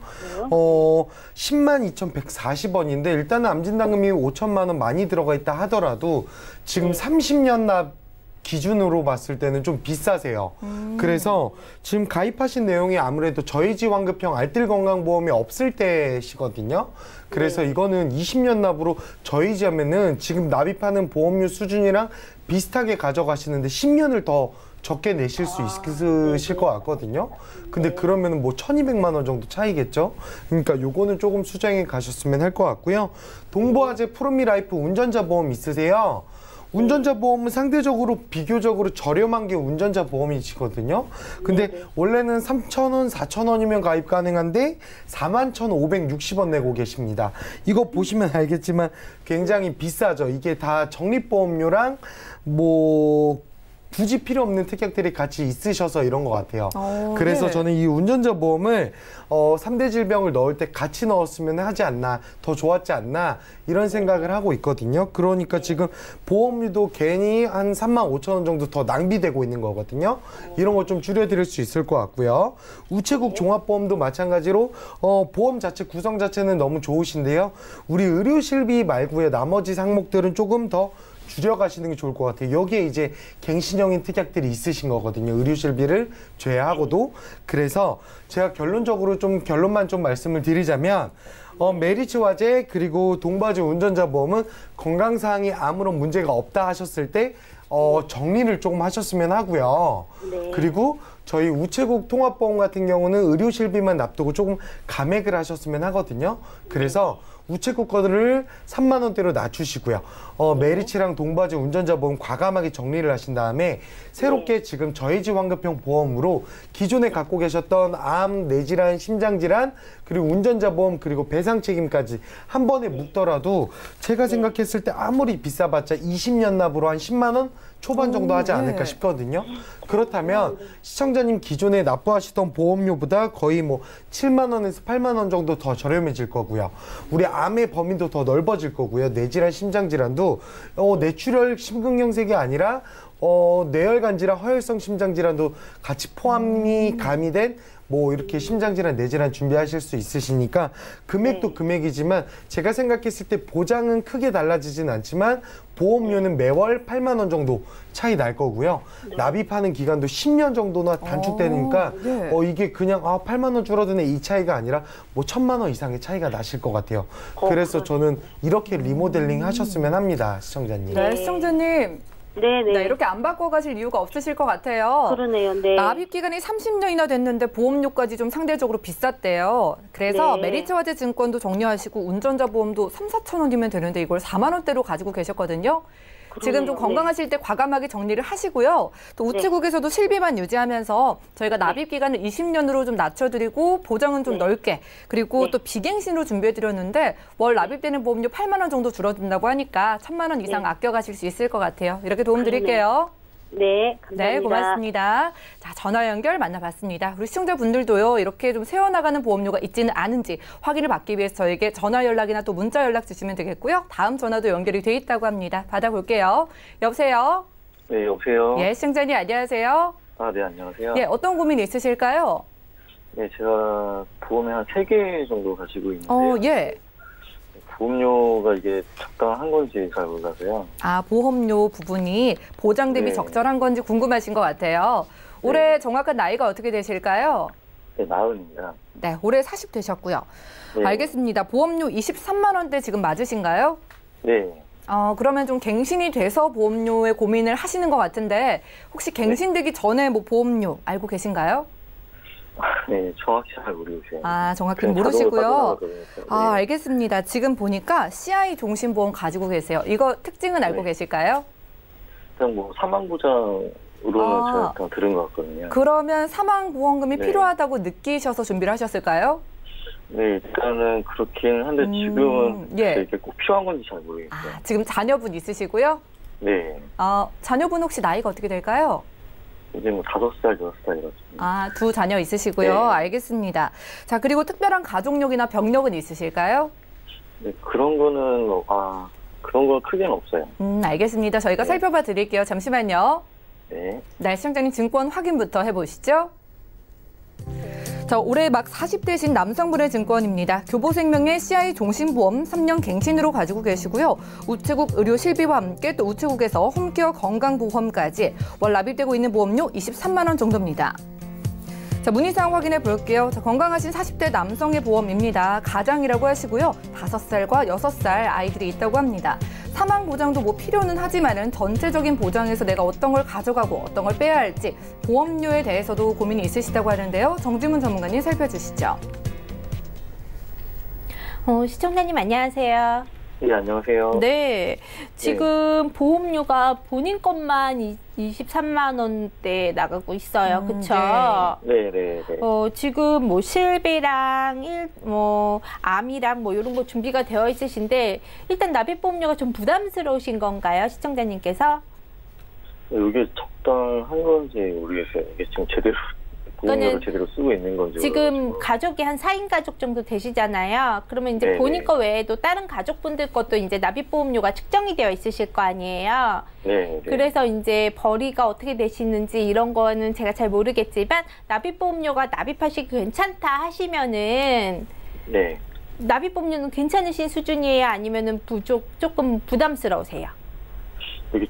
102,140원인데 일단은 암진단금이 5천만 원 많이 들어가 있다 하더라도 지금 30년 납 기준으로 봤을 때는 좀 비싸세요. 그래서 지금 가입하신 내용이 아무래도 저희지 환급형 알뜰건강보험이 없을 때시거든요. 그래서 이거는 20년 납으로 저희지 하면은 지금 납입하는 보험료 수준이랑 비슷하게 가져가시는데 10년을 더 적게 내실 수 있으실 것 같거든요. 근데 그러면은 뭐 1,200만 원 정도 차이겠죠. 그러니까 요거는 조금 수정해 가셨으면 할 것 같고요. 동부화재 프로미라이프 운전자 보험 있으세요? 운전자 보험은 상대적으로 비교적으로 저렴한 게 운전자 보험이시거든요. 근데 원래는 3,000원, 4,000원이면 가입 가능한데 41,560원 내고 계십니다. 이거 보시면 알겠지만 굉장히 비싸죠. 이게 다 적립보험료랑 뭐 굳이 필요 없는 특약들이 같이 있으셔서 이런 것 같아요. 그래서 네. 저는 이 운전자 보험을 3대 질병을 넣을 때 같이 넣었으면 하지 않나, 더 좋았지 않나 이런 생각을 하고 있거든요. 그러니까 지금 보험료도 괜히 한 35,000원 정도 더 낭비되고 있는 거거든요. 이런 거 좀 줄여드릴 수 있을 것 같고요. 우체국 종합보험도 마찬가지로 보험 자체 구성 자체는 너무 좋으신데요. 우리 의료실비 말고의 나머지 상목들은 조금 더 줄여가시는 게 좋을 것 같아요. 여기에 이제 갱신형인 특약들이 있으신 거거든요. 의료실비를 제외하고도. 그래서 제가 결론만 좀 말씀을 드리자면 메리츠 화재 그리고 동부화재 운전자 보험은 건강사항이 아무런 문제가 없다 하셨을 때 정리를 조금 하셨으면 하고요. 네. 그리고 저희 우체국 통합보험 같은 경우는 의료실비만 납두고 조금 감액을 하셨으면 하거든요. 그래서 우체국 거를 3만 원대로 낮추시고요. 메리츠랑 동부화재 운전자 보험 과감하게 정리를 하신 다음에 새롭게 지금 저희지 환급형 보험으로 기존에 갖고 계셨던 암, 뇌질환, 심장질환 그리고 운전자 보험 그리고 배상 책임까지 한 번에 묶더라도 제가 생각했을 때 아무리 비싸봤자 20년 납으로 한 10만 원 초반 정도 하지 않을까 싶거든요. 그렇다면 시청자님 기존에 납부하시던 보험료보다 거의 뭐 7만 원에서 8만 원 정도 더 저렴해질 거고요. 우리 암의 범위도 더 넓어질 거고요. 뇌질환, 심장질환도 뇌출혈 심근경색이 아니라 뇌혈관 질환, 허혈성 심장 질환도 같이 포함이 가미된 뭐 이렇게 심장질환, 뇌질환 준비하실 수 있으시니까 금액도 금액이지만 제가 생각했을 때 보장은 크게 달라지진 않지만 보험료는 매월 8만 원 정도 차이 날 거고요. 납입하는 기간도 10년 정도나 단축되니까 이게 그냥 8만 원 줄어드네 이 차이가 아니라 뭐 1,000만 원 이상의 차이가 나실 것 같아요. 그래서 저는 이렇게 리모델링 하셨으면 합니다. 시청자님. 네, 시청자님. 네네. 네, 이렇게 안 바꿔가실 이유가 없으실 것 같아요. 그러네요. 네. 납입 기간이 30년이나 됐는데 보험료까지 좀 상대적으로 비쌌대요. 그래서 네. 메리츠 화재 증권도 정리하시고 운전자 보험도 3,000~4,000 원이면 되는데 이걸 4만 원대로 가지고 계셨거든요. 지금 좀 그러네요. 건강하실 때 과감하게 정리를 하시고요. 또 우체국에서도 실비만 유지하면서 저희가 납입 기간을 20년으로 좀 낮춰드리고 보장은 좀 넓게 그리고 또 비갱신으로 준비해드렸는데 월 납입되는 보험료 8만 원 정도 줄어든다고 하니까 1,000만 원 이상 아껴가실 수 있을 것 같아요. 이렇게 도움 드릴게요. 네, 감사합니다. 네, 고맙습니다. 자, 전화 연결 만나봤습니다. 우리 시청자분들도요, 이렇게 좀 세워나가는 보험료가 있지는 않은지 확인을 받기 위해서 저에게 전화 연락이나 또 문자 연락 주시면 되겠고요. 다음 전화도 연결이 돼 있다고 합니다. 받아볼게요. 여보세요? 네, 여보세요? 예, 시청자님 안녕하세요? 아, 네, 안녕하세요. 예, 어떤 고민이 있으실까요? 네, 제가 보험에 한 3개 정도 가지고 있는데요. 예. 보험료가 이게 적당한 건지 잘 몰라서요. 아, 보험료 부분이 보장 대비 네. 적절한 건지 궁금하신 것 같아요. 올해 정확한 나이가 어떻게 되실까요? 네, 40입니다. 네, 올해 40 되셨고요. 네. 알겠습니다. 보험료 23만 원대 지금 맞으신가요? 네. 그러면 좀 갱신이 돼서 보험료에 고민을 하시는 것 같은데 혹시 갱신되기 전에 뭐 보험료 알고 계신가요? 네, 정확히 잘 모르겠어요. 아, 정확히 그냥 모르시고요. 자동으로 빠져나가거든요. 아, 네. 알겠습니다. 지금 보니까 CI 종신보험 가지고 계세요. 이거 특징은 알고 네. 계실까요? 일단 뭐 사망보장으로는 제가 일단 들은 것 같거든요. 그러면 사망보험금이 네. 필요하다고 느끼셔서 준비를 하셨을까요? 네, 일단은 그렇긴 한데 지금은 예. 이게 꼭 필요한 건지 잘 모르겠어요. 아, 지금 자녀분 있으시고요? 네. 자녀분 혹시 나이가 어떻게 될까요? 이제 뭐 5살, 6살이거든요. 두 자녀 있으시고요. 네. 알겠습니다. 자, 그리고 특별한 가족력이나 병력은 있으실까요? 네, 그런 거는 그런 거 크게는 없어요. 알겠습니다. 저희가 네. 살펴봐 드릴게요. 잠시만요. 네. 네, 시청자님 증권 확인부터 해보시죠. 자, 올해 막 40대신 남성분의 증권입니다. 교보생명의 CI 종신보험 3년 갱신으로 가지고 계시고요. 우체국 의료 실비와 함께 또 우체국에서 홈케어 건강보험까지 월 납입되고 있는 보험료 23만 원 정도입니다. 자, 문의사항 확인해 볼게요. 자, 건강하신 40대 남성의 보험입니다. 가장이라고 하시고요. 5살과 6살 아이들이 있다고 합니다. 사망 보장도 뭐 필요는 하지만은 전체적인 보장에서 내가 어떤 걸 가져가고 어떤 걸 빼야 할지 보험료에 대해서도 고민이 있으시다고 하는데요. 정지문 전문가님 살펴주시죠. 시청자님 안녕하세요. 네, 안녕하세요. 네, 지금 보험료가 본인 것만 23만 원대 나가고 있어요. 그렇죠? 네, 네, 네. 지금 뭐 실비랑 암이랑 뭐 이런 거 준비가 되어 있으신데 일단 납입 보험료가 좀 부담스러우신 건가요, 시청자님께서? 이게 적당한 건지 모르겠어요. 이게 지금 제대로 보험료를 제대로 쓰고 있는 건지 지금 모르겠어요. 가족이 한 4인 가족 정도 되시잖아요. 그러면 이제 본인 거 외에도 다른 가족분들 것도 이제 납입보험료가 측정이 되어 있으실 거 아니에요. 네. 그래서 이제 벌이가 어떻게 되시는지 이런 거는 제가 잘 모르겠지만 납입보험료가 납입하시기 괜찮다 하시면은 네. 납입보험료는 괜찮으신 수준이에요? 아니면은 조금 부담스러우세요? 여기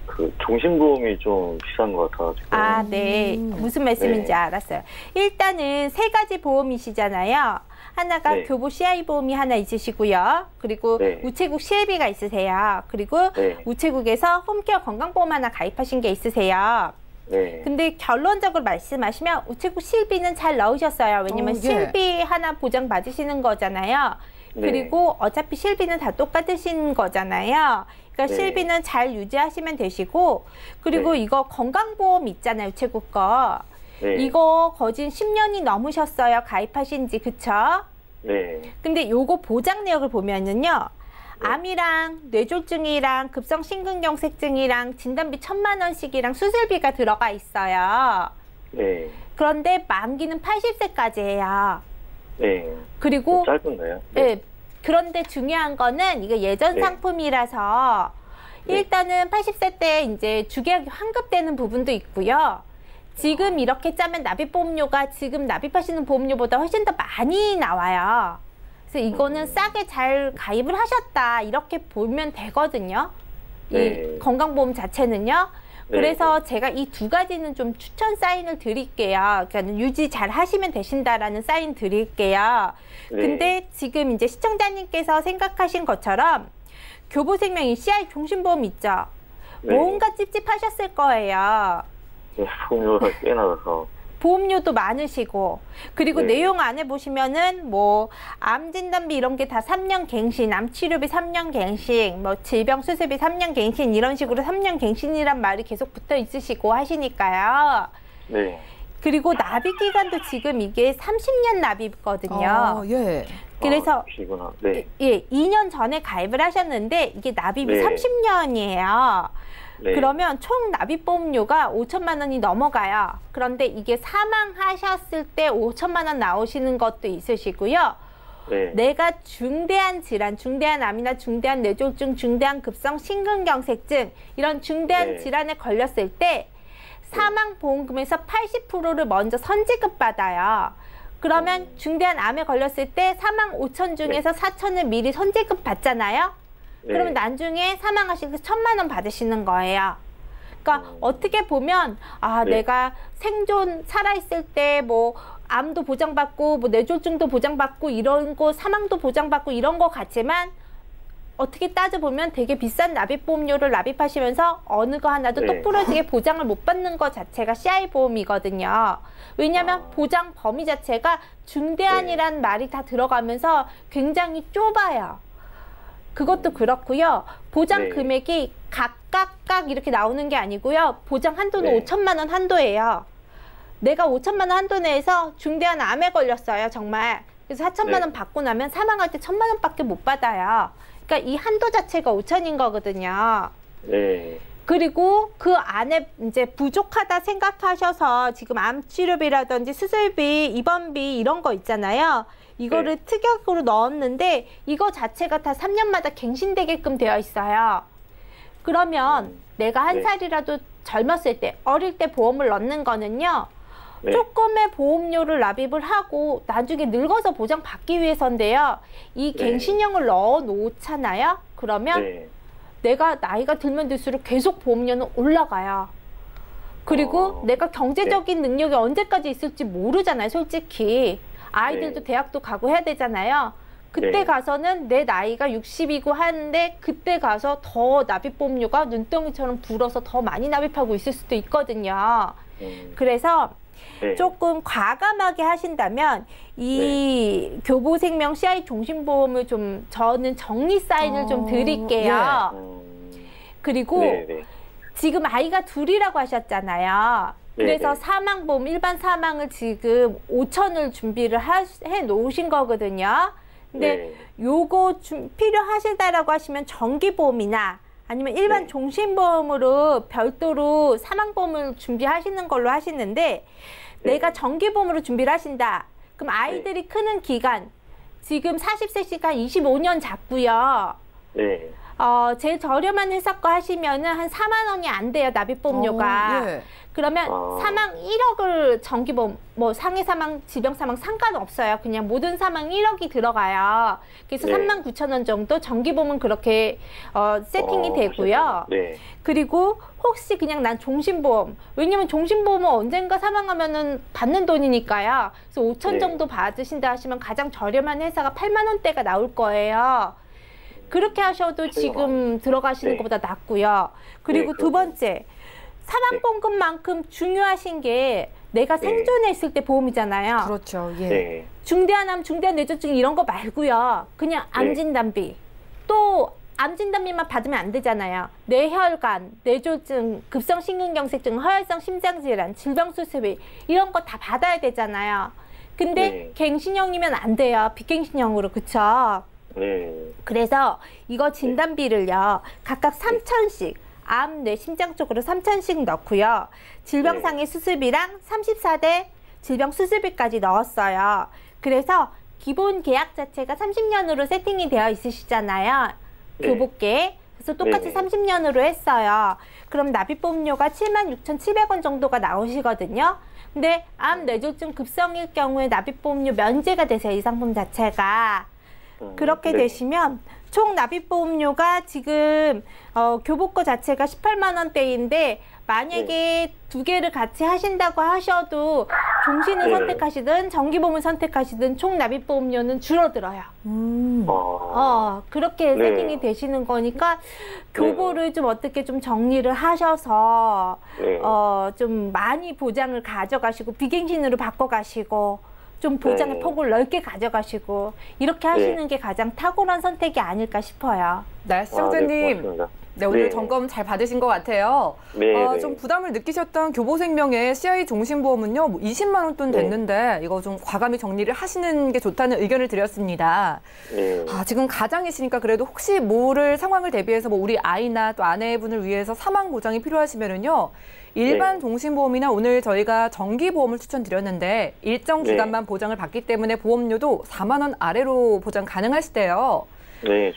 그 종신보험이 좀 비싼 것 같아가지고. 네. 무슨 말씀인지 알았어요. 일단은 3가지 보험이시잖아요. 하나가 교보 CI 보험이 하나 있으시고요. 그리고 우체국 실비가 있으세요. 그리고 우체국에서 홈케어 건강보험 하나 가입하신 게 있으세요. 네. 근데 결론적으로 말씀하시면 우체국 실비는 잘 넣으셨어요. 왜냐면 실비 하나 보장 받으시는 거잖아요. 그리고 어차피 실비는 다 똑같으신 거잖아요. 그러니까 실비는 잘 유지하시면 되시고, 그리고 이거 건강보험 있잖아요, 우체국 거. 이거 거진 10년이 넘으셨어요, 가입하신 지, 그쵸? 네. 근데 요거 보장 내역을 보면은요, 암이랑 뇌졸중이랑 급성심근경색증이랑 진단비 1,000만 원씩이랑 수술비가 들어가 있어요. 네. 그런데 만기는 80세까지예요. 네. 그리고 짧은가요? 네. 그런데 중요한 거는 이거 예전 상품이라서 일단은 80세 때 이제 주계약이 환급되는 부분도 있고요. 지금 이렇게 짜면 납입보험료가 지금 납입하시는 보험료보다 훨씬 더 많이 나와요. 그래서 이거는 싸게 잘 가입을 하셨다 이렇게 보면 되거든요. 이 건강보험 자체는요. 그래서 제가 이 2가지는 좀 추천 사인을 드릴게요. 그러니까 유지 잘 하시면 되신다라는 사인 드릴게요. 근데 지금 이제 시청자님께서 생각하신 것처럼 교보생명이 CI 종신보험 있죠? 뭔가 찝찝하셨을 거예요. 보험료가 꽤 나가서. 보험료도 많으시고, 그리고 내용 안에 보시면은 뭐 암 진단비 이런 게 다 3년 갱신, 암 치료비 3년 갱신, 뭐 질병 수술비 3년 갱신 이런 식으로 3년 갱신이란 말이 계속 붙어 있으시고 하시니까요. 네. 그리고 납입 기간도 지금 이게 30년 납입이거든요. 그래서 2년 전에 가입을 하셨는데 이게 납입이 30년이에요. 그러면 총 납입보험료가 5천만 원이 넘어가요. 그런데 이게 사망하셨을 때 5천만 원 나오시는 것도 있으시고요. 내가 중대한 질환, 중대한 암이나 중대한 뇌졸중, 중대한 급성 심근경색증 이런 중대한 질환에 걸렸을 때 사망보험금에서 80%를 먼저 선지급 받아요. 그러면 중대한 암에 걸렸을 때 사망 5천 중에서 4천을 미리 선지급 받잖아요. 그러면 나중에 사망하실 때 1,000만 원 받으시는 거예요. 그러니까 어떻게 보면 내가 생존 살아있을 때 뭐 암도 보장받고 뭐 뇌졸중도 보장받고 이런 거 사망도 보장받고 이런 거 같지만 어떻게 따져보면 되게 비싼 납입보험료를 납입하시면서 어느 거 하나도 똑부러지게 보장을 못 받는 것 자체가 CI 보험이거든요. 왜냐하면 보장 범위 자체가 중대한이란 말이 다 들어가면서 굉장히 좁아요. 그것도 그렇고요. 보장 금액이 각각 이렇게 나오는 게 아니고요. 보장 한도는 5천만 원 한도예요. 내가 5천만 원 한도 내에서 중대한 암에 걸렸어요, 정말. 그래서 4천만 원 받고 나면 사망할 때 1,000만 원밖에 못 받아요. 그러니까 이 한도 자체가 5천인 거거든요. 네. 그리고 그 안에 이제 부족하다 생각하셔서 지금 암 치료비라든지 수술비, 입원비 이런 거 있잖아요. 이거를 특약으로 넣었는데 이거 자체가 다 3년마다 갱신되게끔 되어 있어요. 그러면 내가 한 살이라도 젊었을 때, 어릴 때 보험을 넣는 거는요. 조금의 보험료를 납입을 하고 나중에 늙어서 보장받기 위해서인데요. 이 갱신형을 넣어 놓잖아요. 그러면 내가 나이가 들면 들수록 계속 보험료는 올라가요. 그리고 내가 경제적인 능력이 언제까지 있을지 모르잖아요, 솔직히. 아이들도 대학도 가고 해야 되잖아요. 그때 가서는 내 나이가 60이고 하는데 그때 가서 더 납입보험료가 눈덩이처럼 불어서 더 많이 납입하고 있을 수도 있거든요. 그래서 조금 과감하게 하신다면 이 교보생명 CI 종신보험을 좀 저는 정리 사인을 좀 드릴게요. 그리고 지금 아이가 둘이라고 하셨잖아요. 그래서 사망보험, 일반 사망을 지금 5천을 준비를 해 놓으신 거거든요. 근데 요거 필요하시다라고 하시면 정기보험이나 아니면 일반 종신보험으로 별도로 사망보험을 준비하시는 걸로 하시는데 내가 정기보험으로 준비를 하신다. 그럼 아이들이 크는 기간 지금 40세시간 25년 잡고요. 제일 저렴한 회사 거 하시면은 한 4만 원이 안 돼요, 납입보험료가. 그러면 사망 1억을 정기보험, 뭐 상해 사망, 질병 사망 상관없어요. 그냥 모든 사망 1억이 들어가요. 그래서 39,000원 정도 정기보험은 그렇게 세팅이 되고요. 그리고 혹시 그냥 난 종신보험, 왜냐면 종신보험은 언젠가 사망하면은 받는 돈이니까요. 그래서 5천 정도 받으신다 하시면 가장 저렴한 회사가 8만 원대가 나올 거예요. 그렇게 하셔도 지금 들어가시는 것보다 낫고요. 그리고 두 번째, 사망보험금만큼 중요하신 게 내가 생존해 있을 때 보험이잖아요. 그렇죠. 중대한 암, 중대한 뇌졸중 이런 거 말고요. 그냥 암진단비. 또 암진단비만 받으면 안 되잖아요. 뇌혈관, 뇌졸중, 급성심근경색증, 허혈성 심장질환, 질병수술비 이런 거 다 받아야 되잖아요. 근데 갱신형이면 안 돼요. 비갱신형으로. 그쵸? 그래서 이거 진단비를요. 각각 3,000씩 암, 뇌, 심장 쪽으로 3,000씩 넣고요. 질병상의 수술비랑 34대 질병 수술비까지 넣었어요. 그래서 기본 계약 자체가 30년으로 세팅이 되어 있으시잖아요. 교복계. 그래서 똑같이 30년으로 했어요. 그럼 납입보험료가 76,700원 정도가 나오시거든요. 근데 암, 뇌졸중 급성일 경우에 납입보험료 면제가 되세요. 이 상품 자체가. 그렇게 되시면 총 납입보험료가 지금 교복거 자체가 18만 원대인데 만약에 두 개를 같이 하신다고 하셔도 종신을 선택하시든 정기보험을 선택하시든 총 납입보험료는 줄어들어요. 그렇게 세팅이 되시는 거니까 교보를 좀 어떻게 좀 정리를 하셔서 좀 많이 보장을 가져가시고 비갱신으로 바꿔가시고 좀 보장의 폭을 넓게 가져가시고 이렇게 하시는 게 가장 탁월한 선택이 아닐까 싶어요. 네, 시청자님. 오늘 점검 잘 받으신 것 같아요. 좀 부담을 느끼셨던 교보생명의 CI 종신보험은요, 뭐 20만 원 돈 됐는데 이거 좀 과감히 정리를 하시는 게 좋다는 의견을 드렸습니다. 지금 가장이시니까 그래도 혹시 모를 상황을 대비해서 뭐 우리 아이나 또 아내분을 위해서 사망 보장이 필요하시면은요. 일반 종신보험이나 오늘 저희가 정기보험을 추천드렸는데 일정 기간만 보장을 받기 때문에 보험료도 4만 원 아래로 보장 가능하시대요.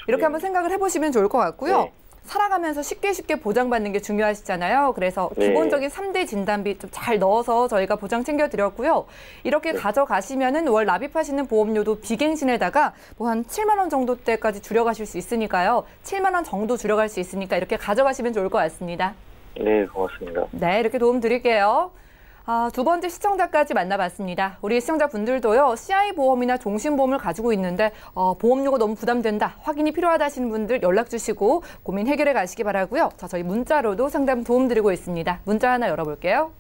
이렇게 한번 생각을 해보시면 좋을 것 같고요. 살아가면서 쉽게 보장받는 게 중요하시잖아요. 그래서 기본적인 3대 진단비 좀 잘 넣어서 저희가 보장 챙겨드렸고요. 이렇게 가져가시면은 월 납입하시는 보험료도 비갱신에다가 뭐 한 7만 원 정도대까지 줄여가실 수 있으니까요. 7만 원 정도 줄여갈 수 있으니까 이렇게 가져가시면 좋을 것 같습니다. 네, 고맙습니다. 네, 이렇게 도움 드릴게요. 두 번째 시청자까지 만나봤습니다. 우리 시청자분들도요. CI보험이나 종신보험을 가지고 있는데 보험료가 너무 부담된다, 확인이 필요하다 하시는 분들 연락 주시고 고민 해결해 가시기 바라고요. 자, 저희 문자로도 상담 도움 드리고 있습니다. 문자 하나 열어볼게요.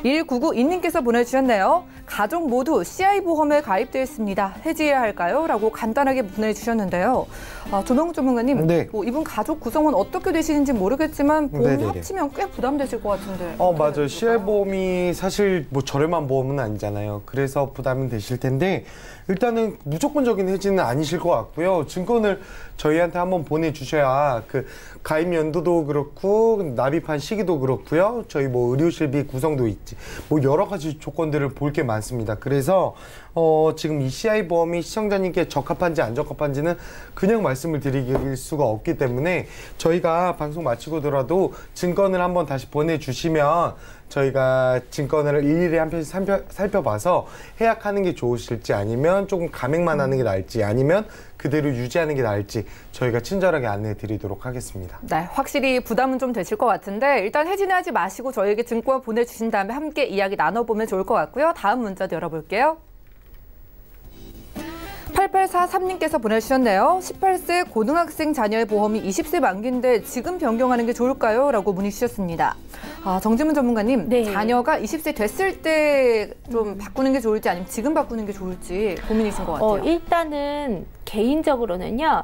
1992님께서 보내주셨네요. 가족 모두 CI보험에 가입되어 있습니다. 해지해야 할까요? 라고 간단하게 보내주셨는데요. 조명조명가님, 뭐 이분 가족 구성은 어떻게 되시는지 모르겠지만 보험이 합치면 꽤 부담되실 것 같은데. 맞아요. CI보험이 사실 뭐 저렴한 보험은 아니잖아요. 그래서 부담은 되실 텐데 일단은 무조건적인 해지는 아니실 것 같고요. 증권을 저희한테 한번 보내주셔야 그 가입 연도도 그렇고 납입한 시기도 그렇고요. 저희 뭐 의료실비 구성도 있지, 뭐 여러 가지 조건들을 볼 게 많습니다. 그래서 지금 ECI 보험이 시청자님께 적합한지 안 적합한지는 그냥 말씀을 드릴 수가 없기 때문에 저희가 방송 마치고더라도 증권을 한번 다시 보내주시면 저희가 증권을 일일이 한 편씩 살펴봐서 해약하는 게 좋으실지, 아니면 조금 감액만 하는 게 나을지, 아니면 그대로 유지하는 게 나을지 저희가 친절하게 안내해 드리도록 하겠습니다. 네, 확실히 부담은 좀 되실 것 같은데 일단 해지는 하지 마시고 저희에게 증권 보내주신 다음에 함께 이야기 나눠보면 좋을 것 같고요. 다음 문자도 열어볼게요. 8843님께서 보내주셨네요. 18세 고등학생 자녀의 보험이 20세 만기인데 지금 변경하는 게 좋을까요? 라고 문의 주셨습니다. 정지문 전문가님, 네. 자녀가 20세 됐을 때 좀 바꾸는 게 좋을지 아니면 지금 바꾸는 게 좋을지 고민이신 것 같아요. 일단은 개인적으로는요.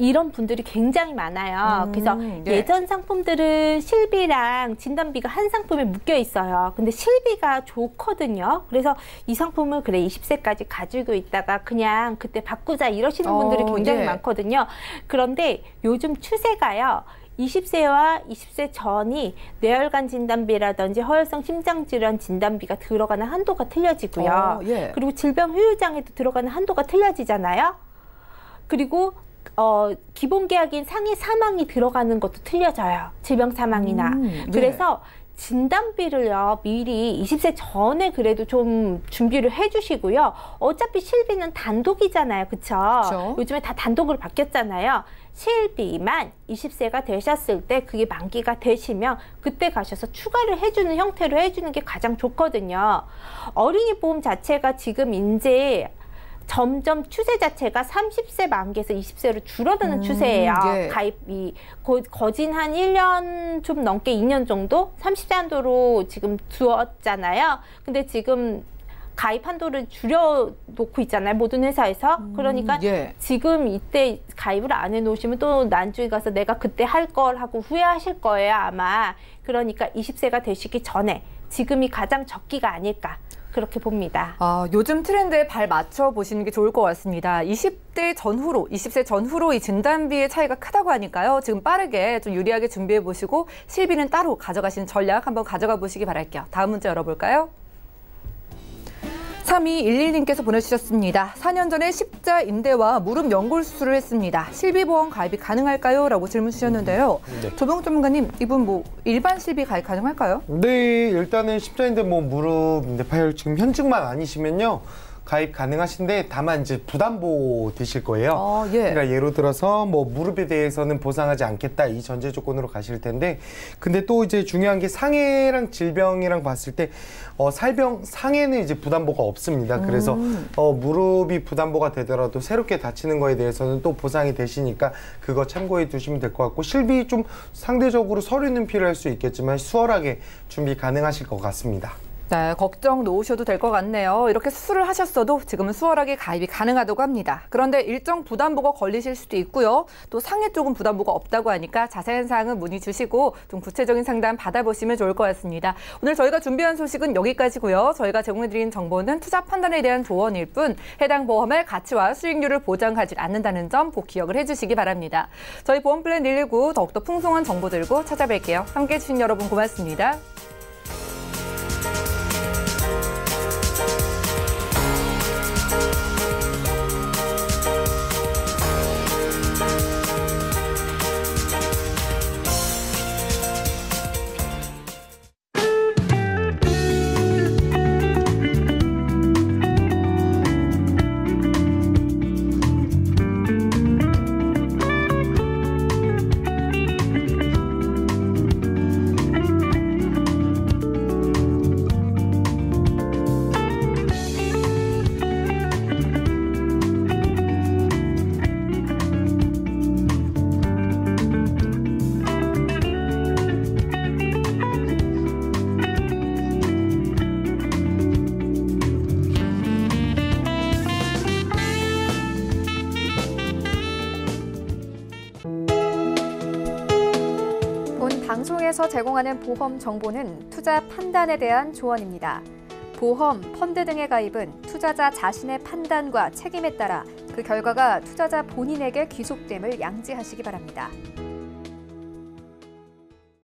이런 분들이 굉장히 많아요. 그래서 네. 예전 상품들은 실비랑 진단비가 한 상품에 묶여 있어요. 근데 실비가 좋거든요. 그래서 이 상품을 그래 20세까지 가지고 있다가 그냥 그때 바꾸자 이러시는 분들이 굉장히 예. 많거든요. 그런데 요즘 추세가요. 20세와 20세 전이 뇌혈관 진단비라든지 허혈성 심장질환 진단비가 들어가는 한도가 틀려지고요. 예. 그리고 질병 후유장에도 들어가는 한도가 틀려지잖아요. 그리고 기본 계약인 상해 사망이 들어가는 것도 틀려져요. 질병 사망이나. 네. 그래서 진단비를요, 미리 20세 전에 그래도 좀 준비를 해주시고요. 어차피 실비는 단독이잖아요. 그쵸? 요즘에 다 단독으로 바뀌었잖아요. 실비만 20세가 되셨을 때 그게 만기가 되시면 그때 가셔서 추가를 해주는 형태로 해주는 게 가장 좋거든요. 어린이 보험 자체가 지금 이제 점점 추세 자체가 30세 만기에서 20세로 줄어드는 추세예요. 예. 가입이 거진 한 1년 좀 넘게 2년 정도 30세 한도로 지금 두었잖아요. 근데 지금 가입 한도를 줄여놓고 있잖아요. 모든 회사에서. 그러니까 예. 지금 이때 가입을 안 해놓으시면 또 나중에 가서 내가 그때 할 걸 하고 후회하실 거예요. 아마. 그러니까 20세가 되시기 전에 지금이 가장 적기가 아닐까. 그렇게 봅니다. 요즘 트렌드에 발 맞춰 보시는 게 좋을 것 같습니다. 20대 전후로, 20세 전후로 이 진단비의 차이가 크다고 하니까요. 지금 빠르게 좀 유리하게 준비해 보시고 실비는 따로 가져가시는 전략 한번 가져가 보시기 바랄게요. 다음 문제 열어볼까요? 3211님께서 보내주셨습니다. 4년 전에 십자인대와 무릎 연골 수술을 했습니다. 실비보험 가입이 가능할까요? 라고 질문 주셨는데요. 네. 조병욱 전문가님, 이분 뭐 일반 실비 가입 가능할까요? 네, 일단은 십자인대 뭐 무릎, 뇌파열 지금 현직만 아니시면요. 가입 가능하신데 다만 이제 부담보 되실 거예요. 예. 그러니까 예를 들어서 뭐 무릎에 대해서는 보상하지 않겠다 이 전제 조건으로 가실 텐데, 근데 또 이제 중요한 게 상해랑 질병이랑 봤을 때 상해는 이제 부담보가 없습니다. 그래서 무릎이 부담보가 되더라도 새롭게 다치는 거에 대해서는 또 보상이 되시니까 그거 참고해 두시면 될 것 같고, 실비 좀 상대적으로 서류는 필요할 수 있겠지만 수월하게 준비 가능하실 것 같습니다. 네, 걱정 놓으셔도 될 것 같네요. 이렇게 수술을 하셨어도 지금은 수월하게 가입이 가능하다고 합니다. 그런데 일정 부담보가 걸리실 수도 있고요. 또 상해 쪽은 부담보가 없다고 하니까 자세한 사항은 문의 주시고 좀 구체적인 상담 받아보시면 좋을 것 같습니다. 오늘 저희가 준비한 소식은 여기까지고요. 저희가 제공해드린 정보는 투자 판단에 대한 조언일 뿐 해당 보험의 가치와 수익률을 보장하지 않는다는 점 꼭 기억을 해주시기 바랍니다. 저희 보험플랜 119 더욱더 풍성한 정보 들고 찾아뵐게요. 함께해 주신 여러분 고맙습니다. 방송에서 제공하는 보험 정보는 투자 판단에 대한 조언입니다. 보험, 펀드 등의 가입은 투자자 자신의 판단과 책임에 따라 그 결과가 투자자 본인에게 귀속됨을 양지하시기 바랍니다.